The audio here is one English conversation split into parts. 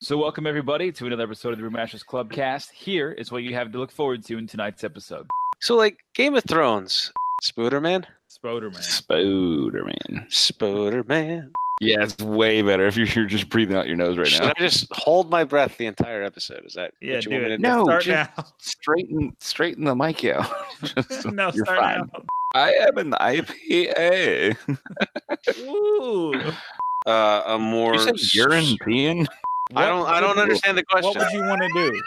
So welcome everybody to another episode of the Brewmasters Club cast. Here is what you have to look forward to in tonight's episode. So like Game of Thrones, Spoderman? Spoderman. Yeah, it's way better if you're just breathing out your nose right now. Should I just hold my breath the entire episode? Is that Yeah, what you do want me it. to do? No, Start just now. straighten the mic out. No, you're start fine. now. I am an IPA. Ooh. A more. You said urine peeing? I don't understand the question. What would you want to do?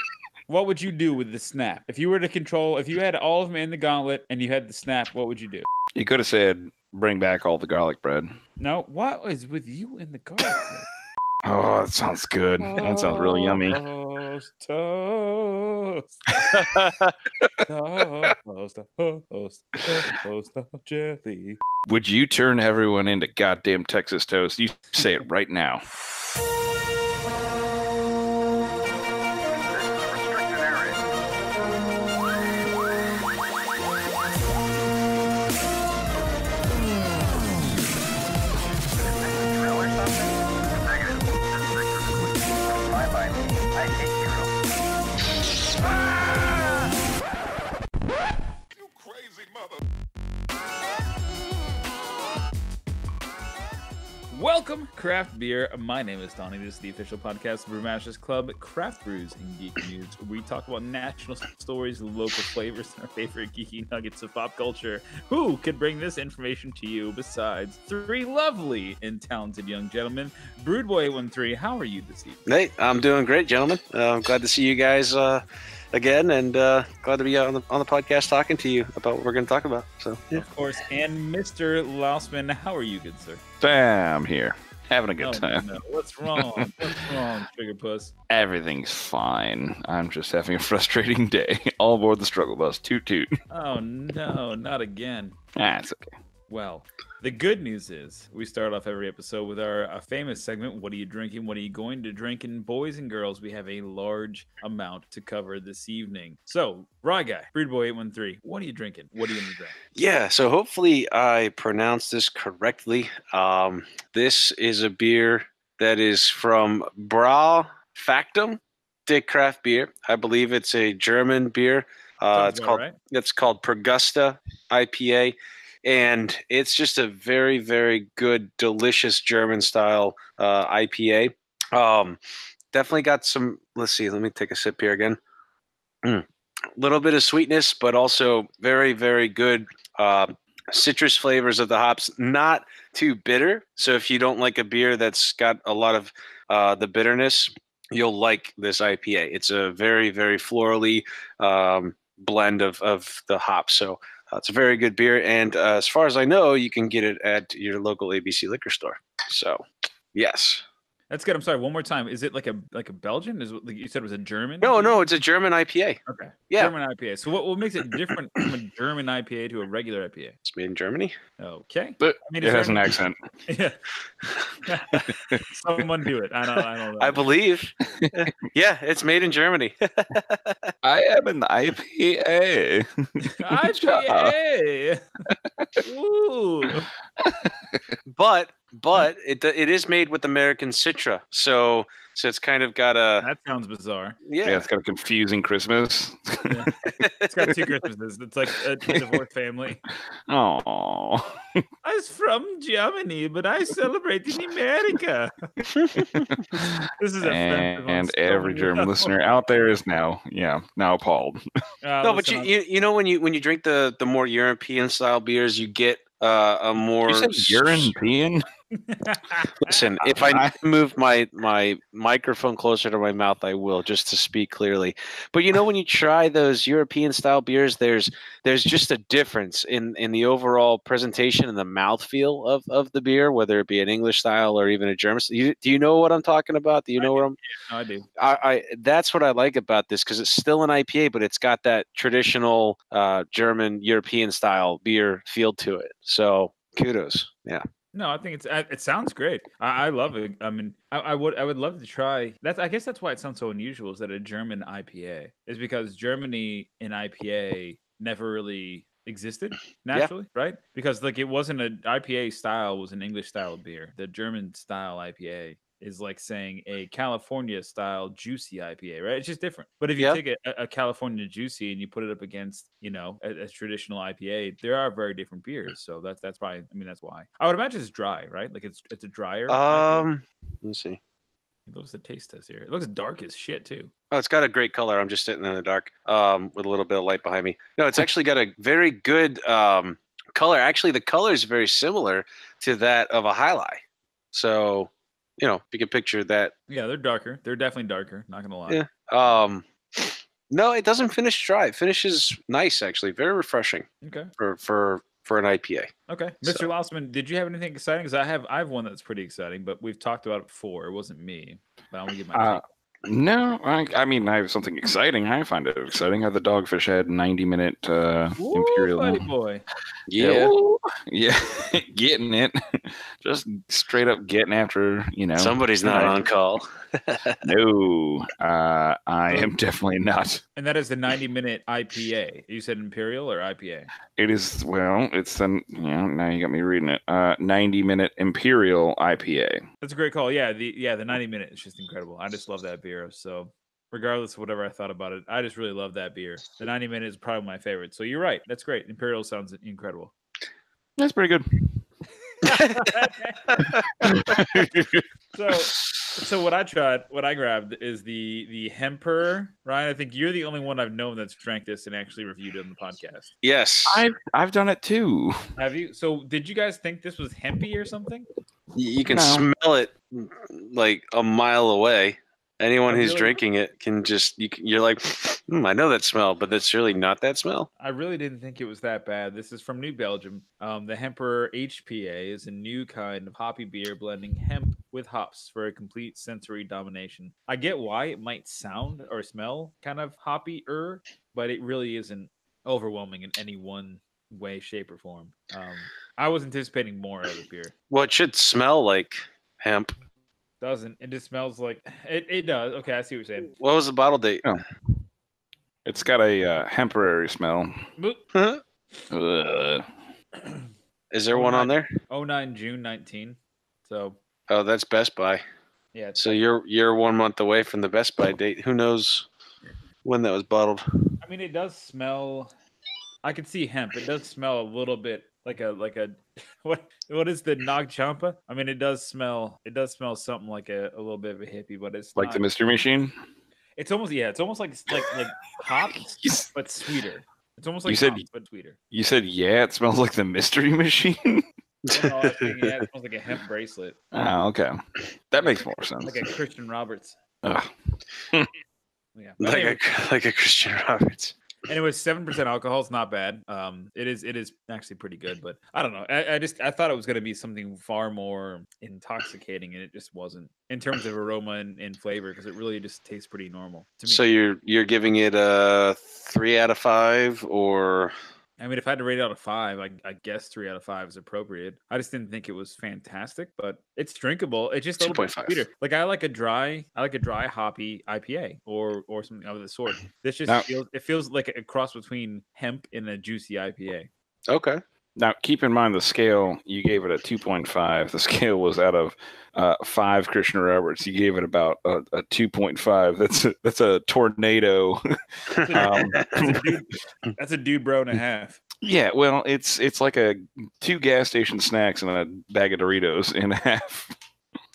What would you do with the snap? If you were to control, if you had all of them in the gauntlet and you had the snap, what would you do? You could have said, bring back all the garlic bread. No, what is with you in the garlic bread? Oh, that sounds good. That sounds really yummy. Toast, toast, toast of jelly. Would you turn everyone into goddamn Texas toast? You say it right now. Welcome, craft beer. My name is Donnie. This is the official podcast of Brewmasters Club, Craft Brews Geek News, where we talk about national stories, local flavors, and our favorite geeky nuggets of pop culture. Who could bring this information to you besides three lovely and talented young gentlemen? Broodboy13, how are you this evening? Hey, I'm doing great, gentlemen. I'm glad to see you guys again, and glad to be on the podcast talking to you about what we're going to talk about. So, yeah. Of course. And Mr. Lausman, how are you, good sir? Sam here. Having a good time. No. What's wrong? What's wrong, Trigger Puss? Everything's fine. I'm just having a frustrating day. All aboard the struggle bus. Toot toot. Oh, no, not again. It's okay. Well, the good news is we start off every episode with our famous segment, What Are You Drinking? What Are You Going to Drink? And boys and girls, we have a large amount to cover this evening. So, Raw Guy, Broodboy813, what are you drinking? What are you going to drink? Yeah, so hopefully I pronounced this correctly. This is a beer that is from Bra Factum, Dick Craft Beer. I believe it's a German beer. It's called Pergusta IPA. And it's just a very, very good, delicious German-style IPA. Definitely got some, let's see, let me take a sip here again. A little bit of sweetness, but also very, very good citrus flavors of the hops. Not too bitter. So if you don't like a beer that's got a lot of the bitterness, you'll like this IPA. It's a very, very florally blend of the hops. So it's a very good beer, and as far as I know, you can get it at your local ABC liquor store. So, yes. That's good. I'm sorry. One more time. Is it like a Belgian? Is it, like you said it was a German? No, it's a German IPA. Okay. Yeah. German IPA. So what makes it different from a German IPA to a regular IPA? It's made in Germany. Okay. But it has an accent. Yeah. Someone do it. I don't know. I believe. Yeah, it's made in Germany. I am an IPA. IPA. Ooh. But it is made with American Citra, so it's kind of got a. That sounds bizarre. Yeah, it's got a confusing Christmas. Yeah. It's got two Christmases. It's like a divorced family. Oh, I was from Germany, but I celebrate in America. This is and every German listener out there is now appalled. No, but you know when you drink the more European style beers, you get a more. You said European? Listen, if I move my microphone closer to my mouth, I will, just to speak clearly. But you know, when you try those European style beers, there's just a difference in the overall presentation and the mouthfeel of the beer, whether it be an English style or even a German. Do you know what I'm talking about? Do you know where I'm? No, I do. I that's what I like about this, because it's still an IPA, but it's got that traditional German European style beer feel to it. So kudos, yeah. No, I think it sounds great. I love it. I mean, I would love to try. I guess that's why it sounds so unusual, is that a German IPA is because Germany in IPA never really existed naturally, right? Because like it wasn't an IPA style, was an English style of beer. The German style IPA is like saying a California style juicy IPA, right? It's just different. But if you Yeah. take a California juicy and you put it up against, a traditional IPA, there are very different beers. So that's probably, I mean, that's why. I would imagine it's dry, right? Like it's a drier IPA. Let me see. It looks the taste test here. It looks dark as shit too. Oh, it's got a great color. I'm just sitting in the dark with a little bit of light behind me. No, it's actually got a very good color. Actually, the color is very similar to that of a High Life. So, you can picture that. Yeah, they're darker. They're definitely darker. Not gonna lie. Yeah. No, it doesn't finish dry. It finishes nice, actually. Very refreshing. Okay. For an IPA. Okay, Mr. Lossman, did you have anything exciting? Because I have one that's pretty exciting, but we've talked about it before. It wasn't me, but I'm gonna give my take. No, I mean, I have something exciting. I find it exciting. I have the Dogfish Head 90-minute Imperial. Buddy boy. Yeah. Yeah, getting it. Just straight up getting after, Somebody's not on call. No, I am definitely not. And that is the 90-minute IPA. You said Imperial or IPA? It is, well, it's the, now you got me reading it. 90-minute Imperial IPA. That's a great call. Yeah, the 90-minute is just incredible. I just love that beer. So regardless of whatever I thought about it, I just really love that beer. The 90-minute is probably my favorite. So you're right. That's great. Imperial sounds incredible. That's pretty good. So what I grabbed is the Hemper. Ryan, I think you're the only one I've known that's drank this and actually reviewed it on the podcast. Yes. I've done it too. Have you? So did you guys think this was hempy or something? You can smell it like a mile away. Anyone who's drinking it can just, you're like, I know that smell, but that's really not that smell. I really didn't think it was that bad. This is from New Belgium. The Hemper HPA is a new kind of hoppy beer blending hemp with hops for a complete sensory domination. I get why it might sound or smell kind of hoppy-er, but it really isn't overwhelming in any one way, shape, or form. I was anticipating more out of the beer. Well, it should smell like hemp. Doesn't. It just smells like it does. Okay, I see what you're saying. What was the bottle date? Oh. It's got a hemporary smell. Is there one on there? 09 June 19. So. Oh, that's Best Buy. Yeah. So you're 1 month away from the Best Buy date. Who knows when that was bottled? I mean, it does smell. I can see hemp. It does smell a little bit like a what is the Nag Champa? I mean, it does smell something like a little bit of a hippie, but it's like not. The Mystery Machine. It's almost like hops, but sweeter. It's almost like hops, but sweeter. You said it smells like the Mystery Machine. No, I was thinking, it smells like a hemp bracelet. Oh, okay, that makes more sense. Like a Christian Roberts. Yeah, like a Christian Roberts. And it was 7% alcohol. It's not bad. It is actually pretty good, but I don't know. I thought it was going to be something far more intoxicating, and it just wasn't in terms of aroma and flavor, because it really just tastes pretty normal to me. So you're giving it a 3 out of 5, or? I mean, if I had to rate it out of 5, I guess 3 out of 5 is appropriate. I just didn't think it was fantastic, but it's drinkable. It's just a little bit sweeter. Like I like a dry hoppy IPA or something of the sort. This just feels like a cross between hemp and a juicy IPA. Okay. Now, keep in mind the scale. You gave it a 2.5. The scale was out of 5 Christian Roberts. You gave it about a 2.5. That's a tornado. That's a dude bro and a half. Yeah, well, it's like 2 gas station snacks and a bag of Doritos in half.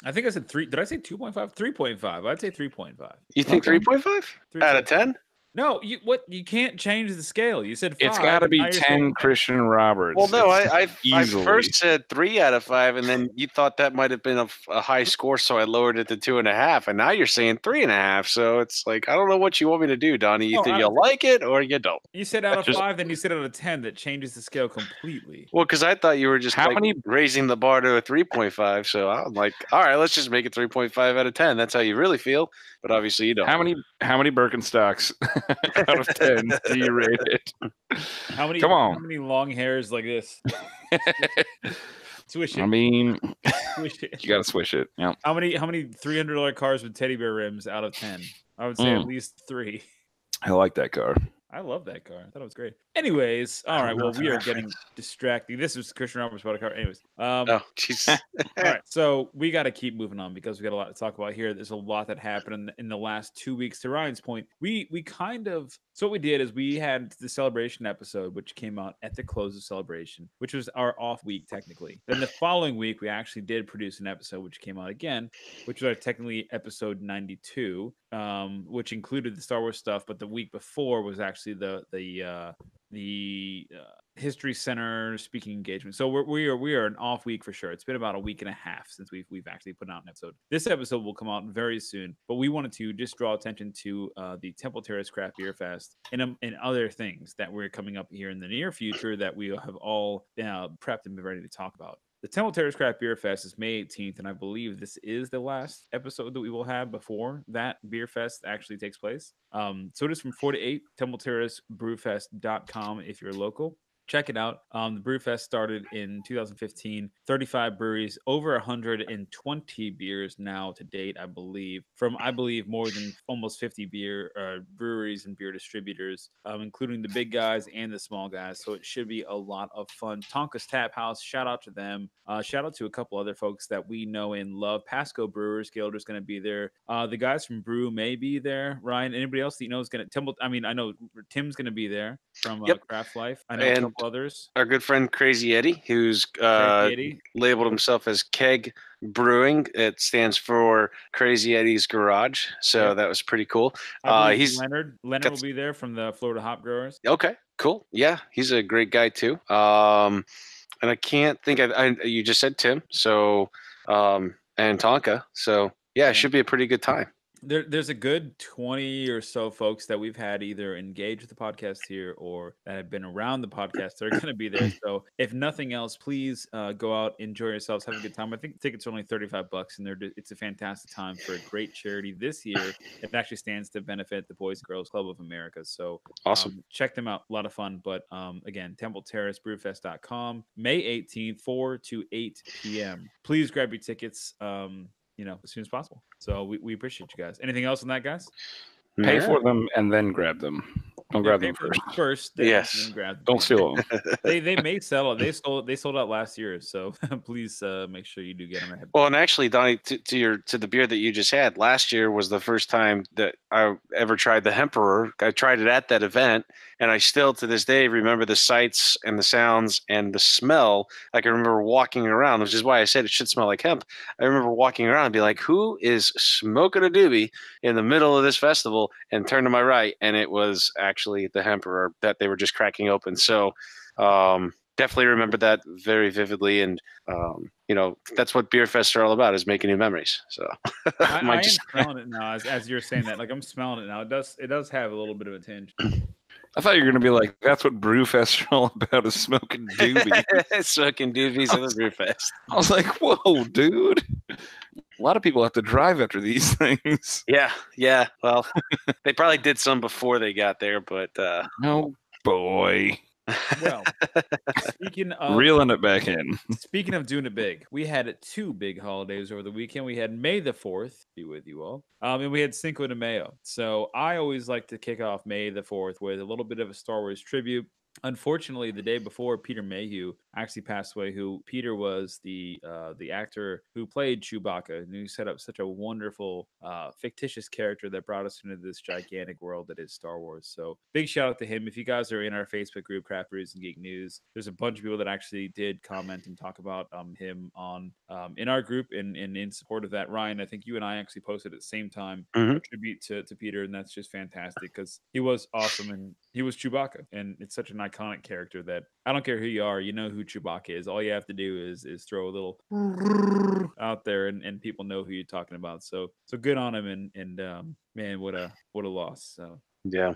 I think I said 3. Did I say 2.5? 3.5. I'd say 3.5. You think 3.5 out of 10? No, you can't change the scale. You said 5. It's got to be 10 Christian Roberts. Well, no, I first said 3 out of 5, and then you thought that might have been a high score, so I lowered it to 2.5, and now you're saying 3.5. So it's like, I don't know what you want me to do, Donnie. Either you like it or you don't. You said out of 5, then you said out of 10. That changes the scale completely. Well, because I thought you were just raising the bar to a 3.5. So I'm like, all right, let's just make it 3.5 out of 10. That's how you really feel. But obviously you don't. How many Birkenstocks out of 10 do you rate it? Come on. How many long hairs like this? Swish it. I mean, swish it. You got to swish it. Yeah. How many $300 cars with teddy bear rims out of 10? I would say at least 3. I like that car. I love that car. I thought it was great. Anyways, all right. Well, we are getting distracted. This was Christian Roberts' motor car. Anyways, Oh, jeez. all right. So we got to keep moving on because we got a lot to talk about here. There's a lot that happened in the last 2 weeks. To Ryan's point, we kind of so what we did is we had the celebration episode, which came out at the close of celebration, which was our off week technically. Then the following week, we actually did produce an episode, which came out again, which was technically episode 92, which included the Star Wars stuff. But the week before was actually the History Center speaking engagement. So we are an off week for sure. It's been about a week and a half since we've actually put out an episode. This episode will come out very soon, but we wanted to just draw attention to the Temple Terrace Craft Beer Fest and other things that we're coming up here in the near future that we have all prepped and been ready to talk about. The Temple Terrace Craft Beer Fest is May 18th, and I believe this is the last episode that we will have before that beer fest actually takes place. So it is from 4 to 8, Temple Terrace BrewFest.com if you're local. Check it out. The Brewfest started in 2015. 35 breweries, over 120 beers now to date, I believe. From more than almost 50 breweries and beer distributors, including the big guys and the small guys. So it should be a lot of fun. Tonka's Tap House, shout out to them. Shout out to a couple other folks that we know and love. Pasco Brewers Guild is going to be there. The guys from Brew may be there. Ryan, anybody else that you know is going to I know Tim's going to be there from Craft Life. I know a couple others. Our good friend Crazy Eddie, who's labeled himself as Keg Brewing. It stands for Crazy Eddie's Garage. So that was pretty cool. He's Leonard will be there from the Florida Hop Growers. Okay, cool. Yeah, he's a great guy too. And I can't think you just said Tim, so and Tonka. So yeah, it should be a pretty good time. There's a good 20 or so folks that we've had either engage with the podcast here or that have been around the podcast. They're going to be there. So if nothing else, please go out, enjoy yourselves, have a good time. I think tickets are only $35, and it's a fantastic time for a great charity. This year, it actually stands to benefit the Boys and Girls Club of America. So awesome. Check them out. A lot of fun. But again, Temple Terrace BrewFest.com, May 18th, 4 to 8 p.m. Please grab your tickets. As soon as possible. So we appreciate you guys. Anything else on that, guys? Pay for them and then grab them. Don't grab them first. Yes. Don't steal them. They may sell it. They sold out last year. So please make sure you do get them ahead. Well, and actually, Donnie, to the beer that you just had, last year was the first time that I ever tried the Emperor. I tried it at that event, and I still to this day remember the sights and the sounds and the smell. Like I remember walking around, which is why I said it should smell like hemp. I remember walking around and be like, who is smoking a doobie in the middle of this festival? And turn to my right, and it was actually the Emperor that they were just cracking open. So definitely remember that very vividly. And, that's what beer fests are all about, is making new memories. So I am smelling it now as you're saying that. Like I'm smelling it now. It does have a little bit of a tinge. I thought you were going to be like, that's what Brewfest are all about, is smoking doobies. Smoking doobies at the Brewfest. I was like, whoa, dude. A lot of people have to drive after these things. Yeah. Well, they probably did some before they got there, but oh boy. Well, speaking of reeling it back in. Speaking of doing it big, we had 2 big holidays over the weekend. We had May the 4th, be with you all, and we had Cinco de Mayo. So I always like to kick off May the 4th with a little bit of a Star Wars tribute. Unfortunately, the day before, Peter Mayhew actually passed away. Peter was the actor who played Chewbacca, and who set up such a wonderful fictitious character that brought us into this gigantic world that is Star Wars. So big shout out to him. If you guys are in our Facebook group, Craft Brews and Geek News, there's a bunch of people that actually did comment and talk about him on in our group and in support of that. Ryan, I think you and I actually posted at the same time a tribute to Peter, and that's just fantastic because he was awesome and he was Chewbacca, and it's such an iconic character that I don't care who you are, you know who Chewbacca is. All you have to do is throw a little out there, and people know who you're talking about. So good on him, and man, what a loss. So yeah,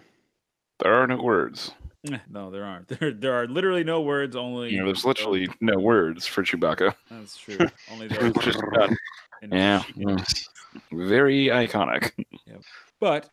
there are no words. No, there aren't. There are literally no words. Only there's literally no words for Chewbacca. That's true. Only those. Yeah, very iconic. Yep. But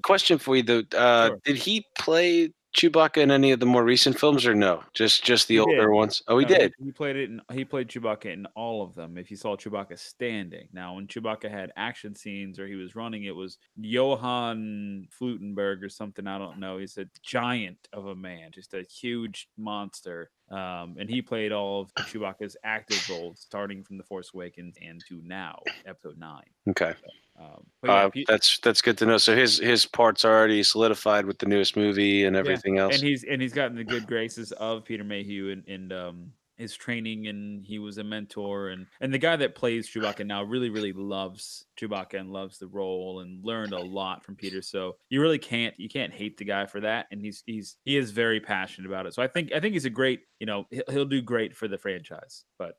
question for you though, sure. did he play Chewbacca in any of the more recent films, or no? Just the older ones. Oh, he did. He played it. He played Chewbacca in all of them. If you saw Chewbacca standing, now when Chewbacca had action scenes or he was running, it was Johann Flutenberg or something. I don't know. He's a giant of a man, just a huge monster. And he played all of Chewbacca's active roles, starting from The Force Awakens and to now, Episode 9. Okay. But yeah, that's good to know. So his part's already solidified with the newest movie and everything else. And he's gotten the good graces of Peter Mayhew and his training, and he was a mentor, and the guy that plays Chewbacca now really loves Chewbacca and loves the role and learned a lot from Peter. So you can't hate the guy for that, and he is very passionate about it. So I think he's a great, he'll do great for the franchise. But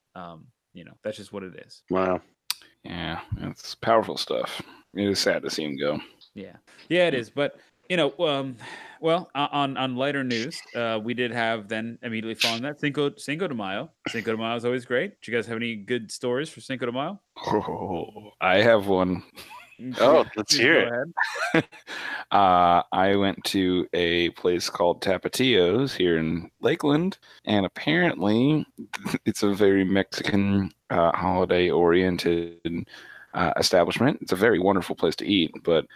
that's just what it is. Wow. Yeah, it's powerful stuff. It is sad to see him go. Yeah, it is. But well, on lighter news, we did have then immediately following that Cinco de Mayo. Cinco de Mayo is always great. Do you guys have any good stories for Cinco de Mayo? Oh, I have one. Oh, let's hear it. I went to a place called Tapatio's here in Lakeland, and apparently it's a very Mexican holiday-oriented establishment. It's a very wonderful place to eat, but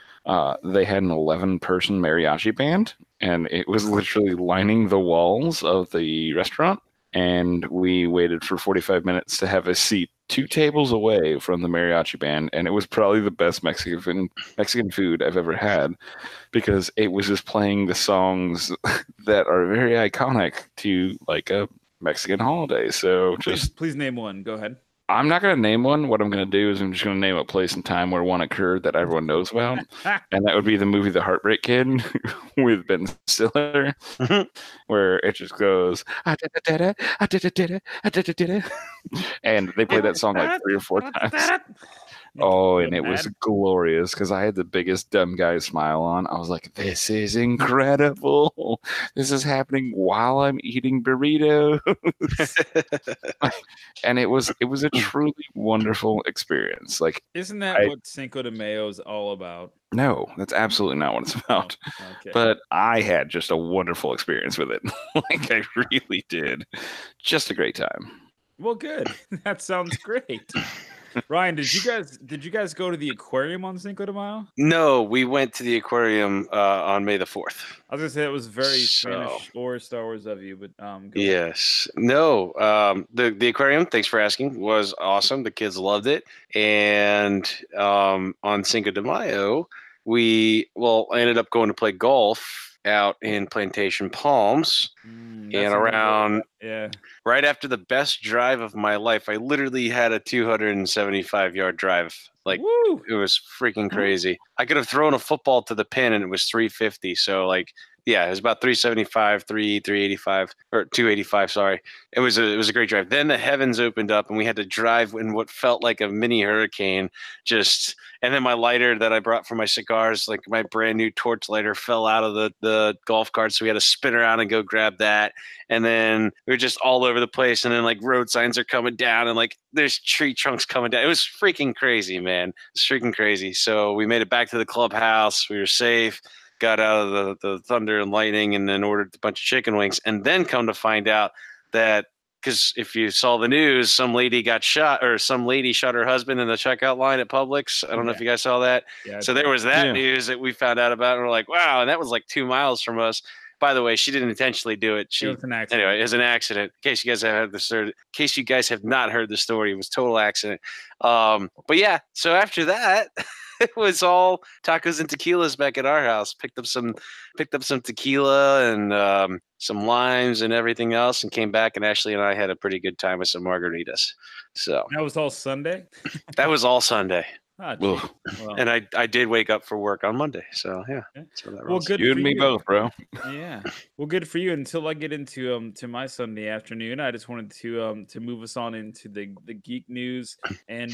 they had an 11-person mariachi band, and it was literally lining the walls of the restaurant, and we waited for 45 minutes to have a seat 2 tables away from the mariachi band, and it was probably the best Mexican food I've ever had, because it was just playing the songs that are very iconic to like a Mexican holiday. So please name one. Go ahead. I'm not going to name one. What I'm going to do is I'm just going to name a place and time where one occurred that everyone knows about. And that would be the movie The Heartbreak Kid with Ben Stiller, where it just goes, and they play that song like 3 or 4 times. Oh, and it was glorious because I had the biggest dumb guy smile on. I was like, this is incredible. This is happening while I'm eating burritos. And it was a truly wonderful experience. Like, isn't that what Cinco de Mayo is all about? No, that's absolutely not what it's about. Oh, okay. But I had just a wonderful experience with it. Like, I really did. Just a great time. Well, good. That sounds great. Ryan, did you guys go to the aquarium on Cinco de Mayo? No, we went to the aquarium on May the 4th. I was gonna say it was very Spanish or Star Wars of you, but yes, no, the aquarium. Thanks for asking. Was awesome. The kids loved it, and on Cinco de Mayo, I ended up going to play golf out in Plantation Palms, and around right after the best drive of my life. I literally had a 275-yard drive. Like, woo! It was freaking crazy. I could have thrown a football to the pin and it was 350. So like, yeah, it was about 375, 385 or 285. Sorry. It was a great drive. Then the heavens opened up and we had to drive in what felt like a mini hurricane. And then my lighter that I brought for my cigars, like my brand new torch lighter, fell out of the golf cart. So we had to spin around and go grab that. And then we were just all over the place. And then like road signs are coming down and like there's tree trunks coming down. It was freaking crazy, man. It's freaking crazy. So we made it back to the clubhouse. We were safe. Got out of the thunder and lightning, and then ordered a bunch of chicken wings. And then come to find out that, because if you saw the news, some lady got shot, or some lady shot her husband in the checkout line at Publix. I don't know if you guys saw that. Yeah, so there was that news that we found out about, and we're like, wow, and that was like 2 miles from us. By the way, she didn't intentionally do it. It was an accident. Anyway, it was an accident. In case you guys have not heard the story, it was a total accident. But yeah, so after that, it was all tacos and tequilas back at our house. Picked up some tequila and some limes and everything else, and came back. And Ashley and I had a pretty good time with some margaritas. So that was all Sunday. That was all Sunday. Well, and I did wake up for work on Monday, so yeah. Well, good. You and me both, bro. Yeah. Well, good for you. Until I get into to my Sunday afternoon, I just wanted to move us on into the geek news and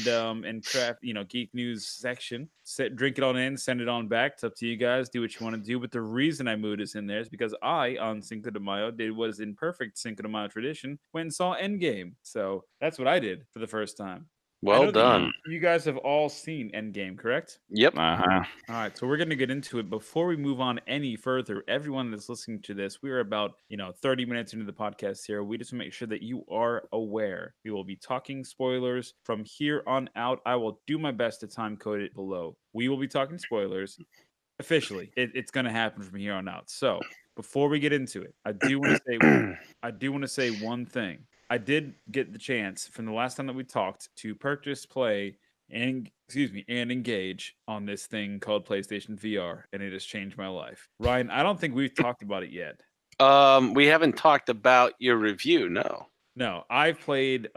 craft, geek news section. Drink it on in, send it on back. It's up to you guys. Do what you want to do. But the reason I moved us in there is because I, on Cinco de Mayo, did what is in perfect Cinco de Mayo tradition, went and saw Endgame. So that's what I did for the first time. Well done. You guys have all seen Endgame, correct? Yep. Uh-huh. All right, so we're going to get into it. Before we move on any further, everyone that's listening to this, we are about 30 minutes into the podcast here. We just want to make sure that you are aware. We will be talking spoilers from here on out. I will do my best to time code it below. We will be talking spoilers officially. It's going to happen from here on out. So before we get into it, I do want to say one thing. I did get the chance from the last time that we talked to purchase, play, and engage on this thing called PlayStation VR, and it has changed my life. Ryan, I don't think we've talked about it yet. We haven't talked about your review, no. No, I've played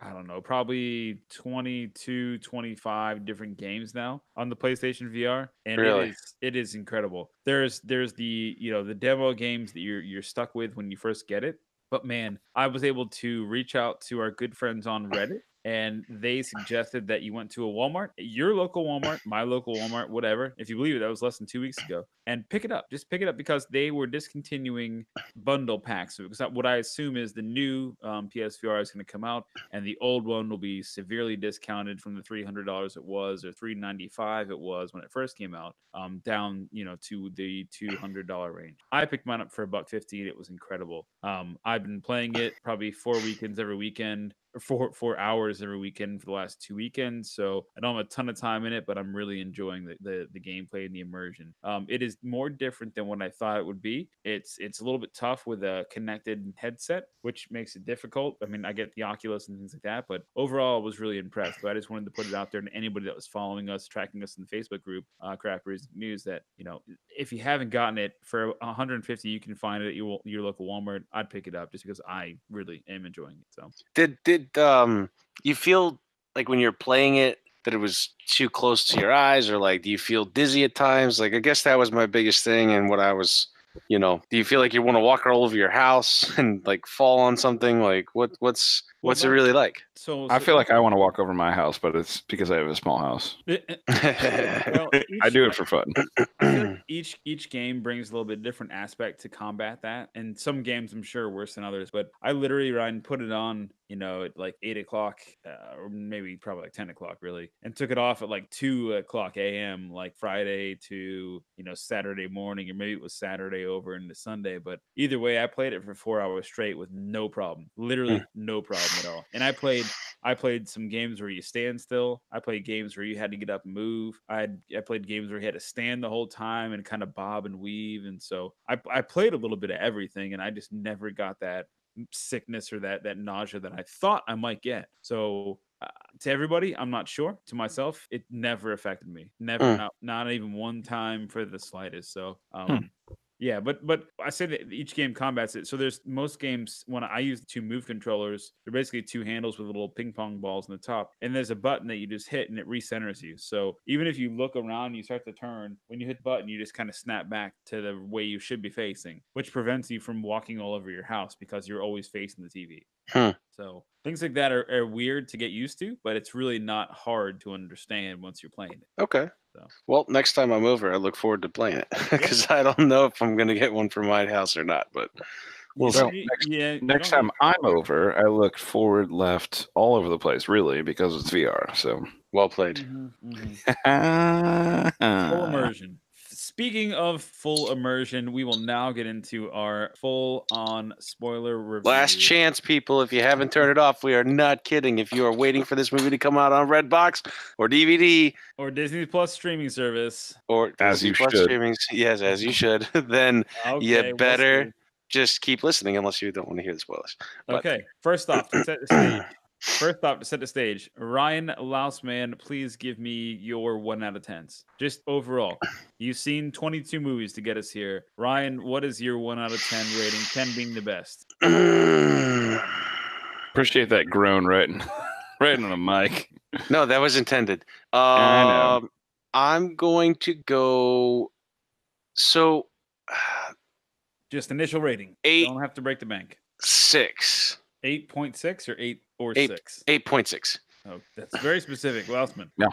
I don't know, probably 22, 25 different games now on the PlayStation VR, and Really? it is incredible. There's the the demo games that you're stuck with when you first get it. But man, I was able to reach out to our good friends on Reddit, and they suggested that you went to a Walmart, your local Walmart, my local Walmart, whatever. If you believe it, that was less than 2 weeks ago, and pick it up. Just pick it up because they were discontinuing bundle packs. Because what I assume is the new PSVR is going to come out, and the old one will be severely discounted from the $300 it was, or $395 it was when it first came out, down to the $200 range. I picked mine up for $1.50. It was incredible. I've been playing it probably 4 weekends every weekend, or 4 hours every weekend for the last 2 weekends. So I don't have a ton of time in it, but I'm really enjoying the gameplay and the immersion. It is more different than what I thought it would be. It's a little bit tough with a connected headset, which makes it difficult. I mean, I get the Oculus and things like that, but overall, I was really impressed. So I just wanted to put it out there to anybody that was following us, tracking us in the Facebook group, Craft Brews News, that if you haven't gotten it for $150, you can find it at your local Walmart. I'd pick it up just because I really am enjoying it. So Did you feel like when you're playing it that it was too close to your eyes, or like do you feel dizzy at times? Like I guess that was my biggest thing, and what I was, do you feel like you want to walk all over your house and like fall on something? Like what's it really like? So I feel like I want to walk over my house, but it's because I have a small house. well, I do it for fun. I feel like each game brings a little bit different aspect to combat that, and some games I'm sure are worse than others. But I literally, Ryan, put it on, at like 8 o'clock, or maybe probably like 10 o'clock, really, and took it off at like 2 o'clock a.m. like Friday to Saturday morning, or maybe it was Saturday over into Sunday. But either way, I played it for 4 hours straight with no problem, literally no problem at all. And I played some games where you stand still. I played games where you had to get up and move. I played games where you had to stand the whole time and kind of bob and weave. And so I played a little bit of everything, and I just never got that sickness or that nausea that I thought I might get. So to everybody, I'm not sure. To myself, it never affected me. Never, not even one time for the slightest. So yeah, but I say that each game combats it. So there's most games, when I use the two move controllers, they're basically two handles with little ping pong balls on the top, and there's a button that you just hit and it recenters you. So even if you look around and you start to turn, when you hit the button, you just kind of snap back to the way you should be facing, which prevents you from walking all over your house because you're always facing the TV. So things like that are weird to get used to, but it's really not hard to understand once you're playing it. Okay. So. Well, next time I'm over, I look forward to playing it because I don't know if I'm going to get one for my house or not. But next time I'm over, I look forward, left, all over the place, really, because it's VR. So well played. Full immersion. Speaking of full immersion, we will now get into our full-on spoiler review. Last chance, people. If you haven't turned it off, we are not kidding. If you are waiting for this movie to come out on Redbox or DVD or Disney Plus streaming service, or as Disney you Plus should, streaming, yes, as you should, then you better just keep listening unless you don't want to hear the spoilers. Okay, first off, to set the stage, Ryan Lausman, please give me your 1 out of 10s. Just overall. You've seen 22 movies to get us here. Ryan, what is your 1 out of 10 rating? 10 being the best. Appreciate that groan right on the mic. No, that was intended. I know. I'm going to go. So, just initial rating. 8. Don't have to break the bank. 6. 8.6 or 8 or 6? 8.6. Oh, that's very specific, Lausman. No,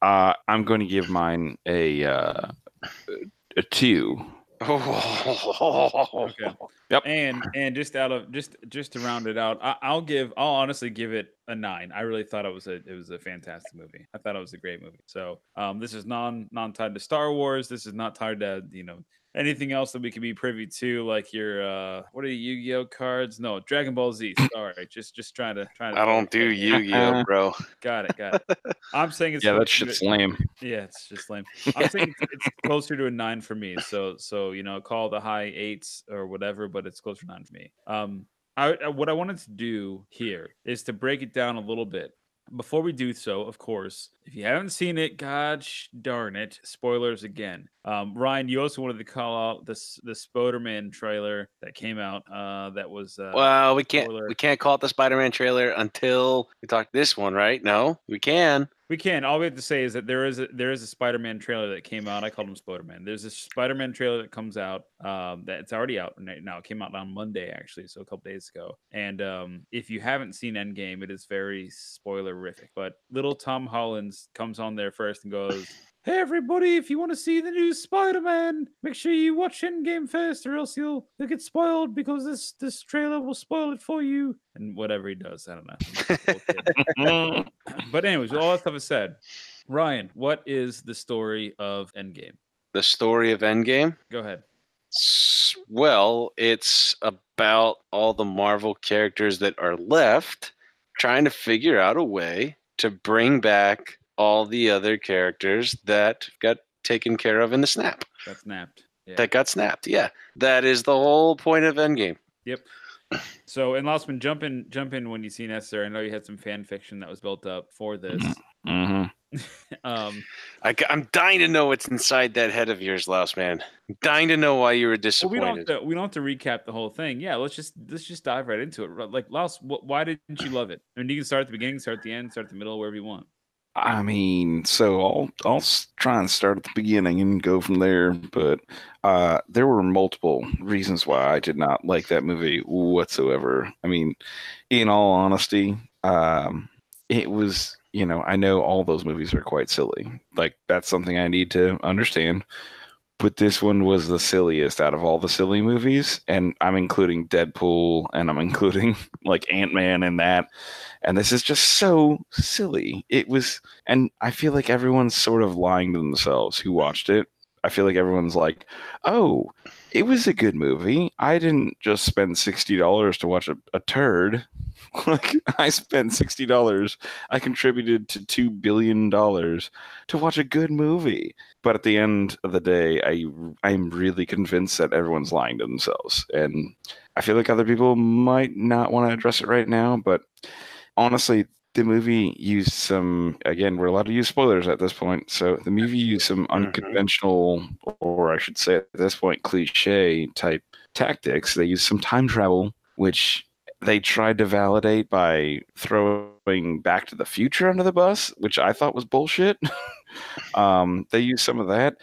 I'm going to give mine a 2. Okay. Yep. And just out of just to round it out, I'll honestly give it a 9. I really thought it was a fantastic movie. I thought it was a great movie. So this is non tied to Star Wars. This is not tied to anything else that we could be privy to, like your what are Yu-Gi-Oh cards? No, Dragon Ball Z. Sorry, just trying to I don't do Yu-Gi-Oh, bro. Got it. I'm saying it's Yeah, that closer shit's to- lame. Yeah, it's just lame. I'm saying it's closer to a 9 for me. So call the high 8s or whatever, but it's closer to 9 for me. What I wanted to do here is to break it down a little bit. Before we do so, of course, if you haven't seen it, gosh darn it, spoilers again. Ryan, you also wanted to call out the Spoderman trailer that came out. That was Well, we spoiler. can't call it the Spider-Man trailer until we talk this one, right? No, we can. We can. All we have to say is that there is a Spider-Man trailer that came out. I called him Spider-Man. There's a Spider-Man trailer that comes out. That it's already out now. It came out on Monday actually, so a couple days ago. And if you haven't seen Endgame, it is very spoilerific. But little Tom Holland comes on there first and goes, "Hey everybody! If you want to see the new Spider-Man, make sure you watch Endgame first, or else you'll get spoiled because this trailer will spoil it for you." And whatever he does, I don't know. But anyways, with all that stuff is said, Ryan, what is the story of Endgame? The story of Endgame? Go ahead. Well, it's about all the Marvel characters that are left trying to figure out a way to bring back all the other characters that got taken care of in the snap. Got snapped. Yeah. That got snapped, yeah. That is the whole point of Endgame. Yep. So, and Lossman, jump in when you see necessary. I know you had some fan fiction that was built up for this. Mm-hmm. I'm dying to know what's inside that head of yours, Louse Man. I'm dying to know why you were disappointed. Well, we don't have to recap the whole thing. Yeah, let's just dive right into it. Like, Louse, why didn't you love it? I mean, you can start at the beginning, start at the end, start at the middle, wherever you want. I mean, so I'll try and start at the beginning and go from there. But there were multiple reasons why I did not like that movie whatsoever. I mean, in all honesty, it was, I know all those movies are quite silly. Like, that's something I need to understand. But this one was the silliest out of all the silly movies. And I'm including Deadpool and I'm including like Ant-Man in that. And this is just so silly. It was, and I feel like everyone's sort of lying to themselves who watched it. I feel like everyone's like, oh, it was a good movie. I didn't just spend $60 to watch a turd. Like, I spent $60. I contributed to $2 billion to watch a good movie. But at the end of the day, I'm really convinced that everyone's lying to themselves. And I feel like other people might not want to address it right now. But honestly, the movie used some, again, we're allowed to use spoilers at this point. So the movie used some unconventional, or I should say at this point, cliche type tactics. They used some time travel, which they tried to validate by throwing Back to the Future under the bus, which I thought was bullshit. They used some of that.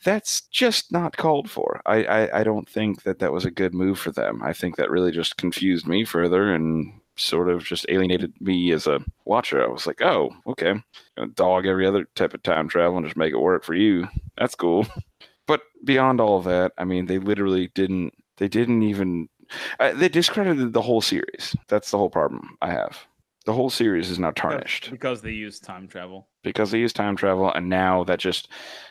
That's just not called for. I don't think that was a good move for them. I think that really just confused me further and sort of just alienated me as a watcher. I was like, oh, okay. Dog every other type of time travel and just make it work for you. That's cool. But beyond all of that, I mean, they literally didn't even they discredited the whole series. That's the whole problem I have. The whole series is now tarnished. Because they use time travel. Because they use time travel, and now that just,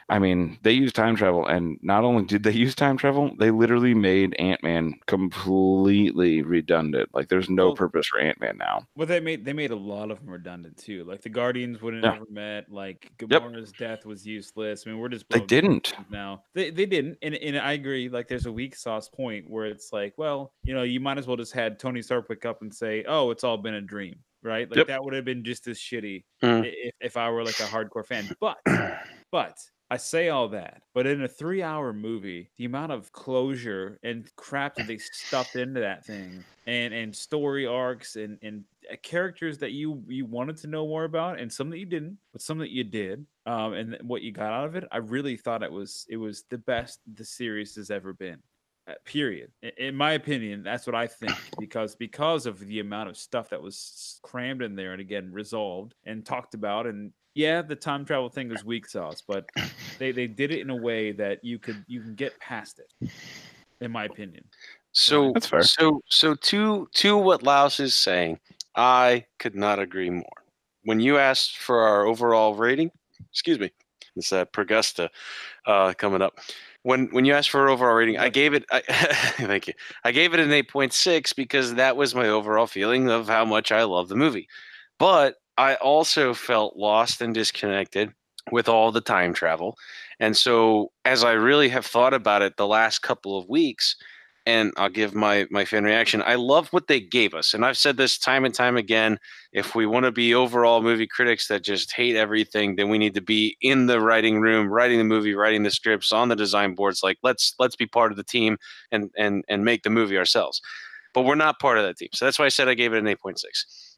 I mean, they use time travel, and not only did they use time travel, they literally made Ant-Man completely redundant. Like, there's no purpose for Ant-Man now. Well, they made a lot of them redundant too. Like the Guardians wouldn't have ever met. Like Gamora's death was useless. I mean, we're just they didn't now. They didn't, and I agree. Like, there's a weak sauce point where it's like, well, you might as well just had Tony Stark wake up and say, "Oh, it's all been a dream." Right? Like that would have been just as shitty if I were like a hardcore fan. But I say all that, but in a 3-hour movie, the amount of closure and crap that they stuffed into that thing, and story arcs and characters that you wanted to know more about, and some that you didn't, but some that you did, and what you got out of it, I really thought it was the best the series has ever been. Period. In my opinion, that's what I think, because of the amount of stuff that was crammed in there and again resolved and talked about, and Yeah, the time travel thing is weak sauce, but they did it in a way that you can get past it, in my opinion. So That's fair. so to what Laos is saying, I could not agree more. When you asked for our overall rating, excuse me, it's Pregusta coming up. When you asked for our overall rating, I gave it. Thank you. I gave it an 8.6 because that was my overall feeling of how much I love the movie. But I also felt lost and disconnected with all the time travel. And so as I really have thought about it the last couple of weeks, and I'll give my fan reaction, I love what they gave us. And I've said this time and time again, if we want to be overall movie critics that just hate everything, then we need to be in the writing room, writing the movie, writing the scripts, on the design boards. Like let's be part of the team and make the movie ourselves. But we're not part of that team. So that's why I said I gave it an 8.6.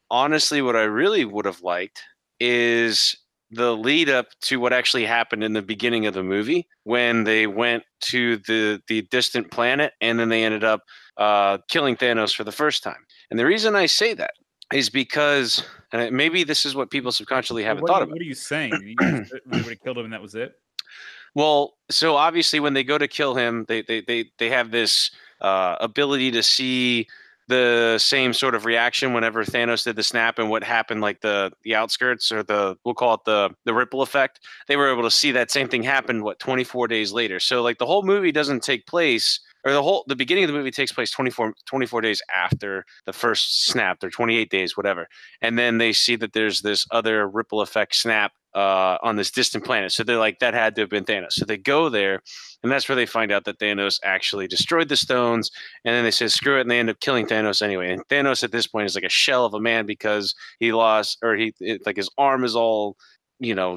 Honestly, what I really would have liked is the lead up to what actually happened in the beginning of the movie when they went to the distant planet and then they ended up killing Thanos for the first time. And the reason I say that is because, and maybe this is what people subconsciously haven't thought about. What are you saying? They would have killed him and that was it? Well, so obviously when they go to kill him, they have this ability to see the same sort of reaction whenever Thanos did the snap and what happened, like the outskirts or we'll call it the ripple effect. They were able to see that same thing happen 24 days later. So like the whole movie doesn't take place, or the beginning of the movie takes place 24 days after the first snap, or 28 days, whatever. And then they see that there's this other ripple effect snap on this distant planet. So they're like, that had to have been Thanos. So they go there, and that's where they find out that Thanos actually destroyed the stones. And then they say, screw it, and they end up killing Thanos anyway. And Thanos at this point is like a shell of a man because he lost, or like his arm is all,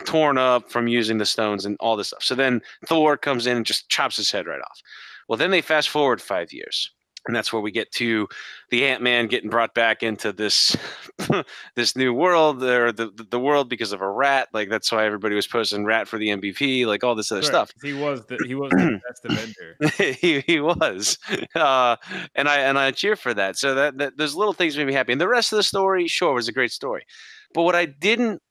torn up from using the stones and all this stuff. So then Thor comes in and just chops his head right off. Well, then they fast forward 5 years. And that's where we get to the Ant-Man getting brought back into this this new world, or the world because of a rat. Like that's why everybody was posting rat for the MVP, like all this other stuff. He was the best Avenger. he was, and I cheer for that. So that those little things made me happy. And the rest of the story, sure, was a great story. But what I didn't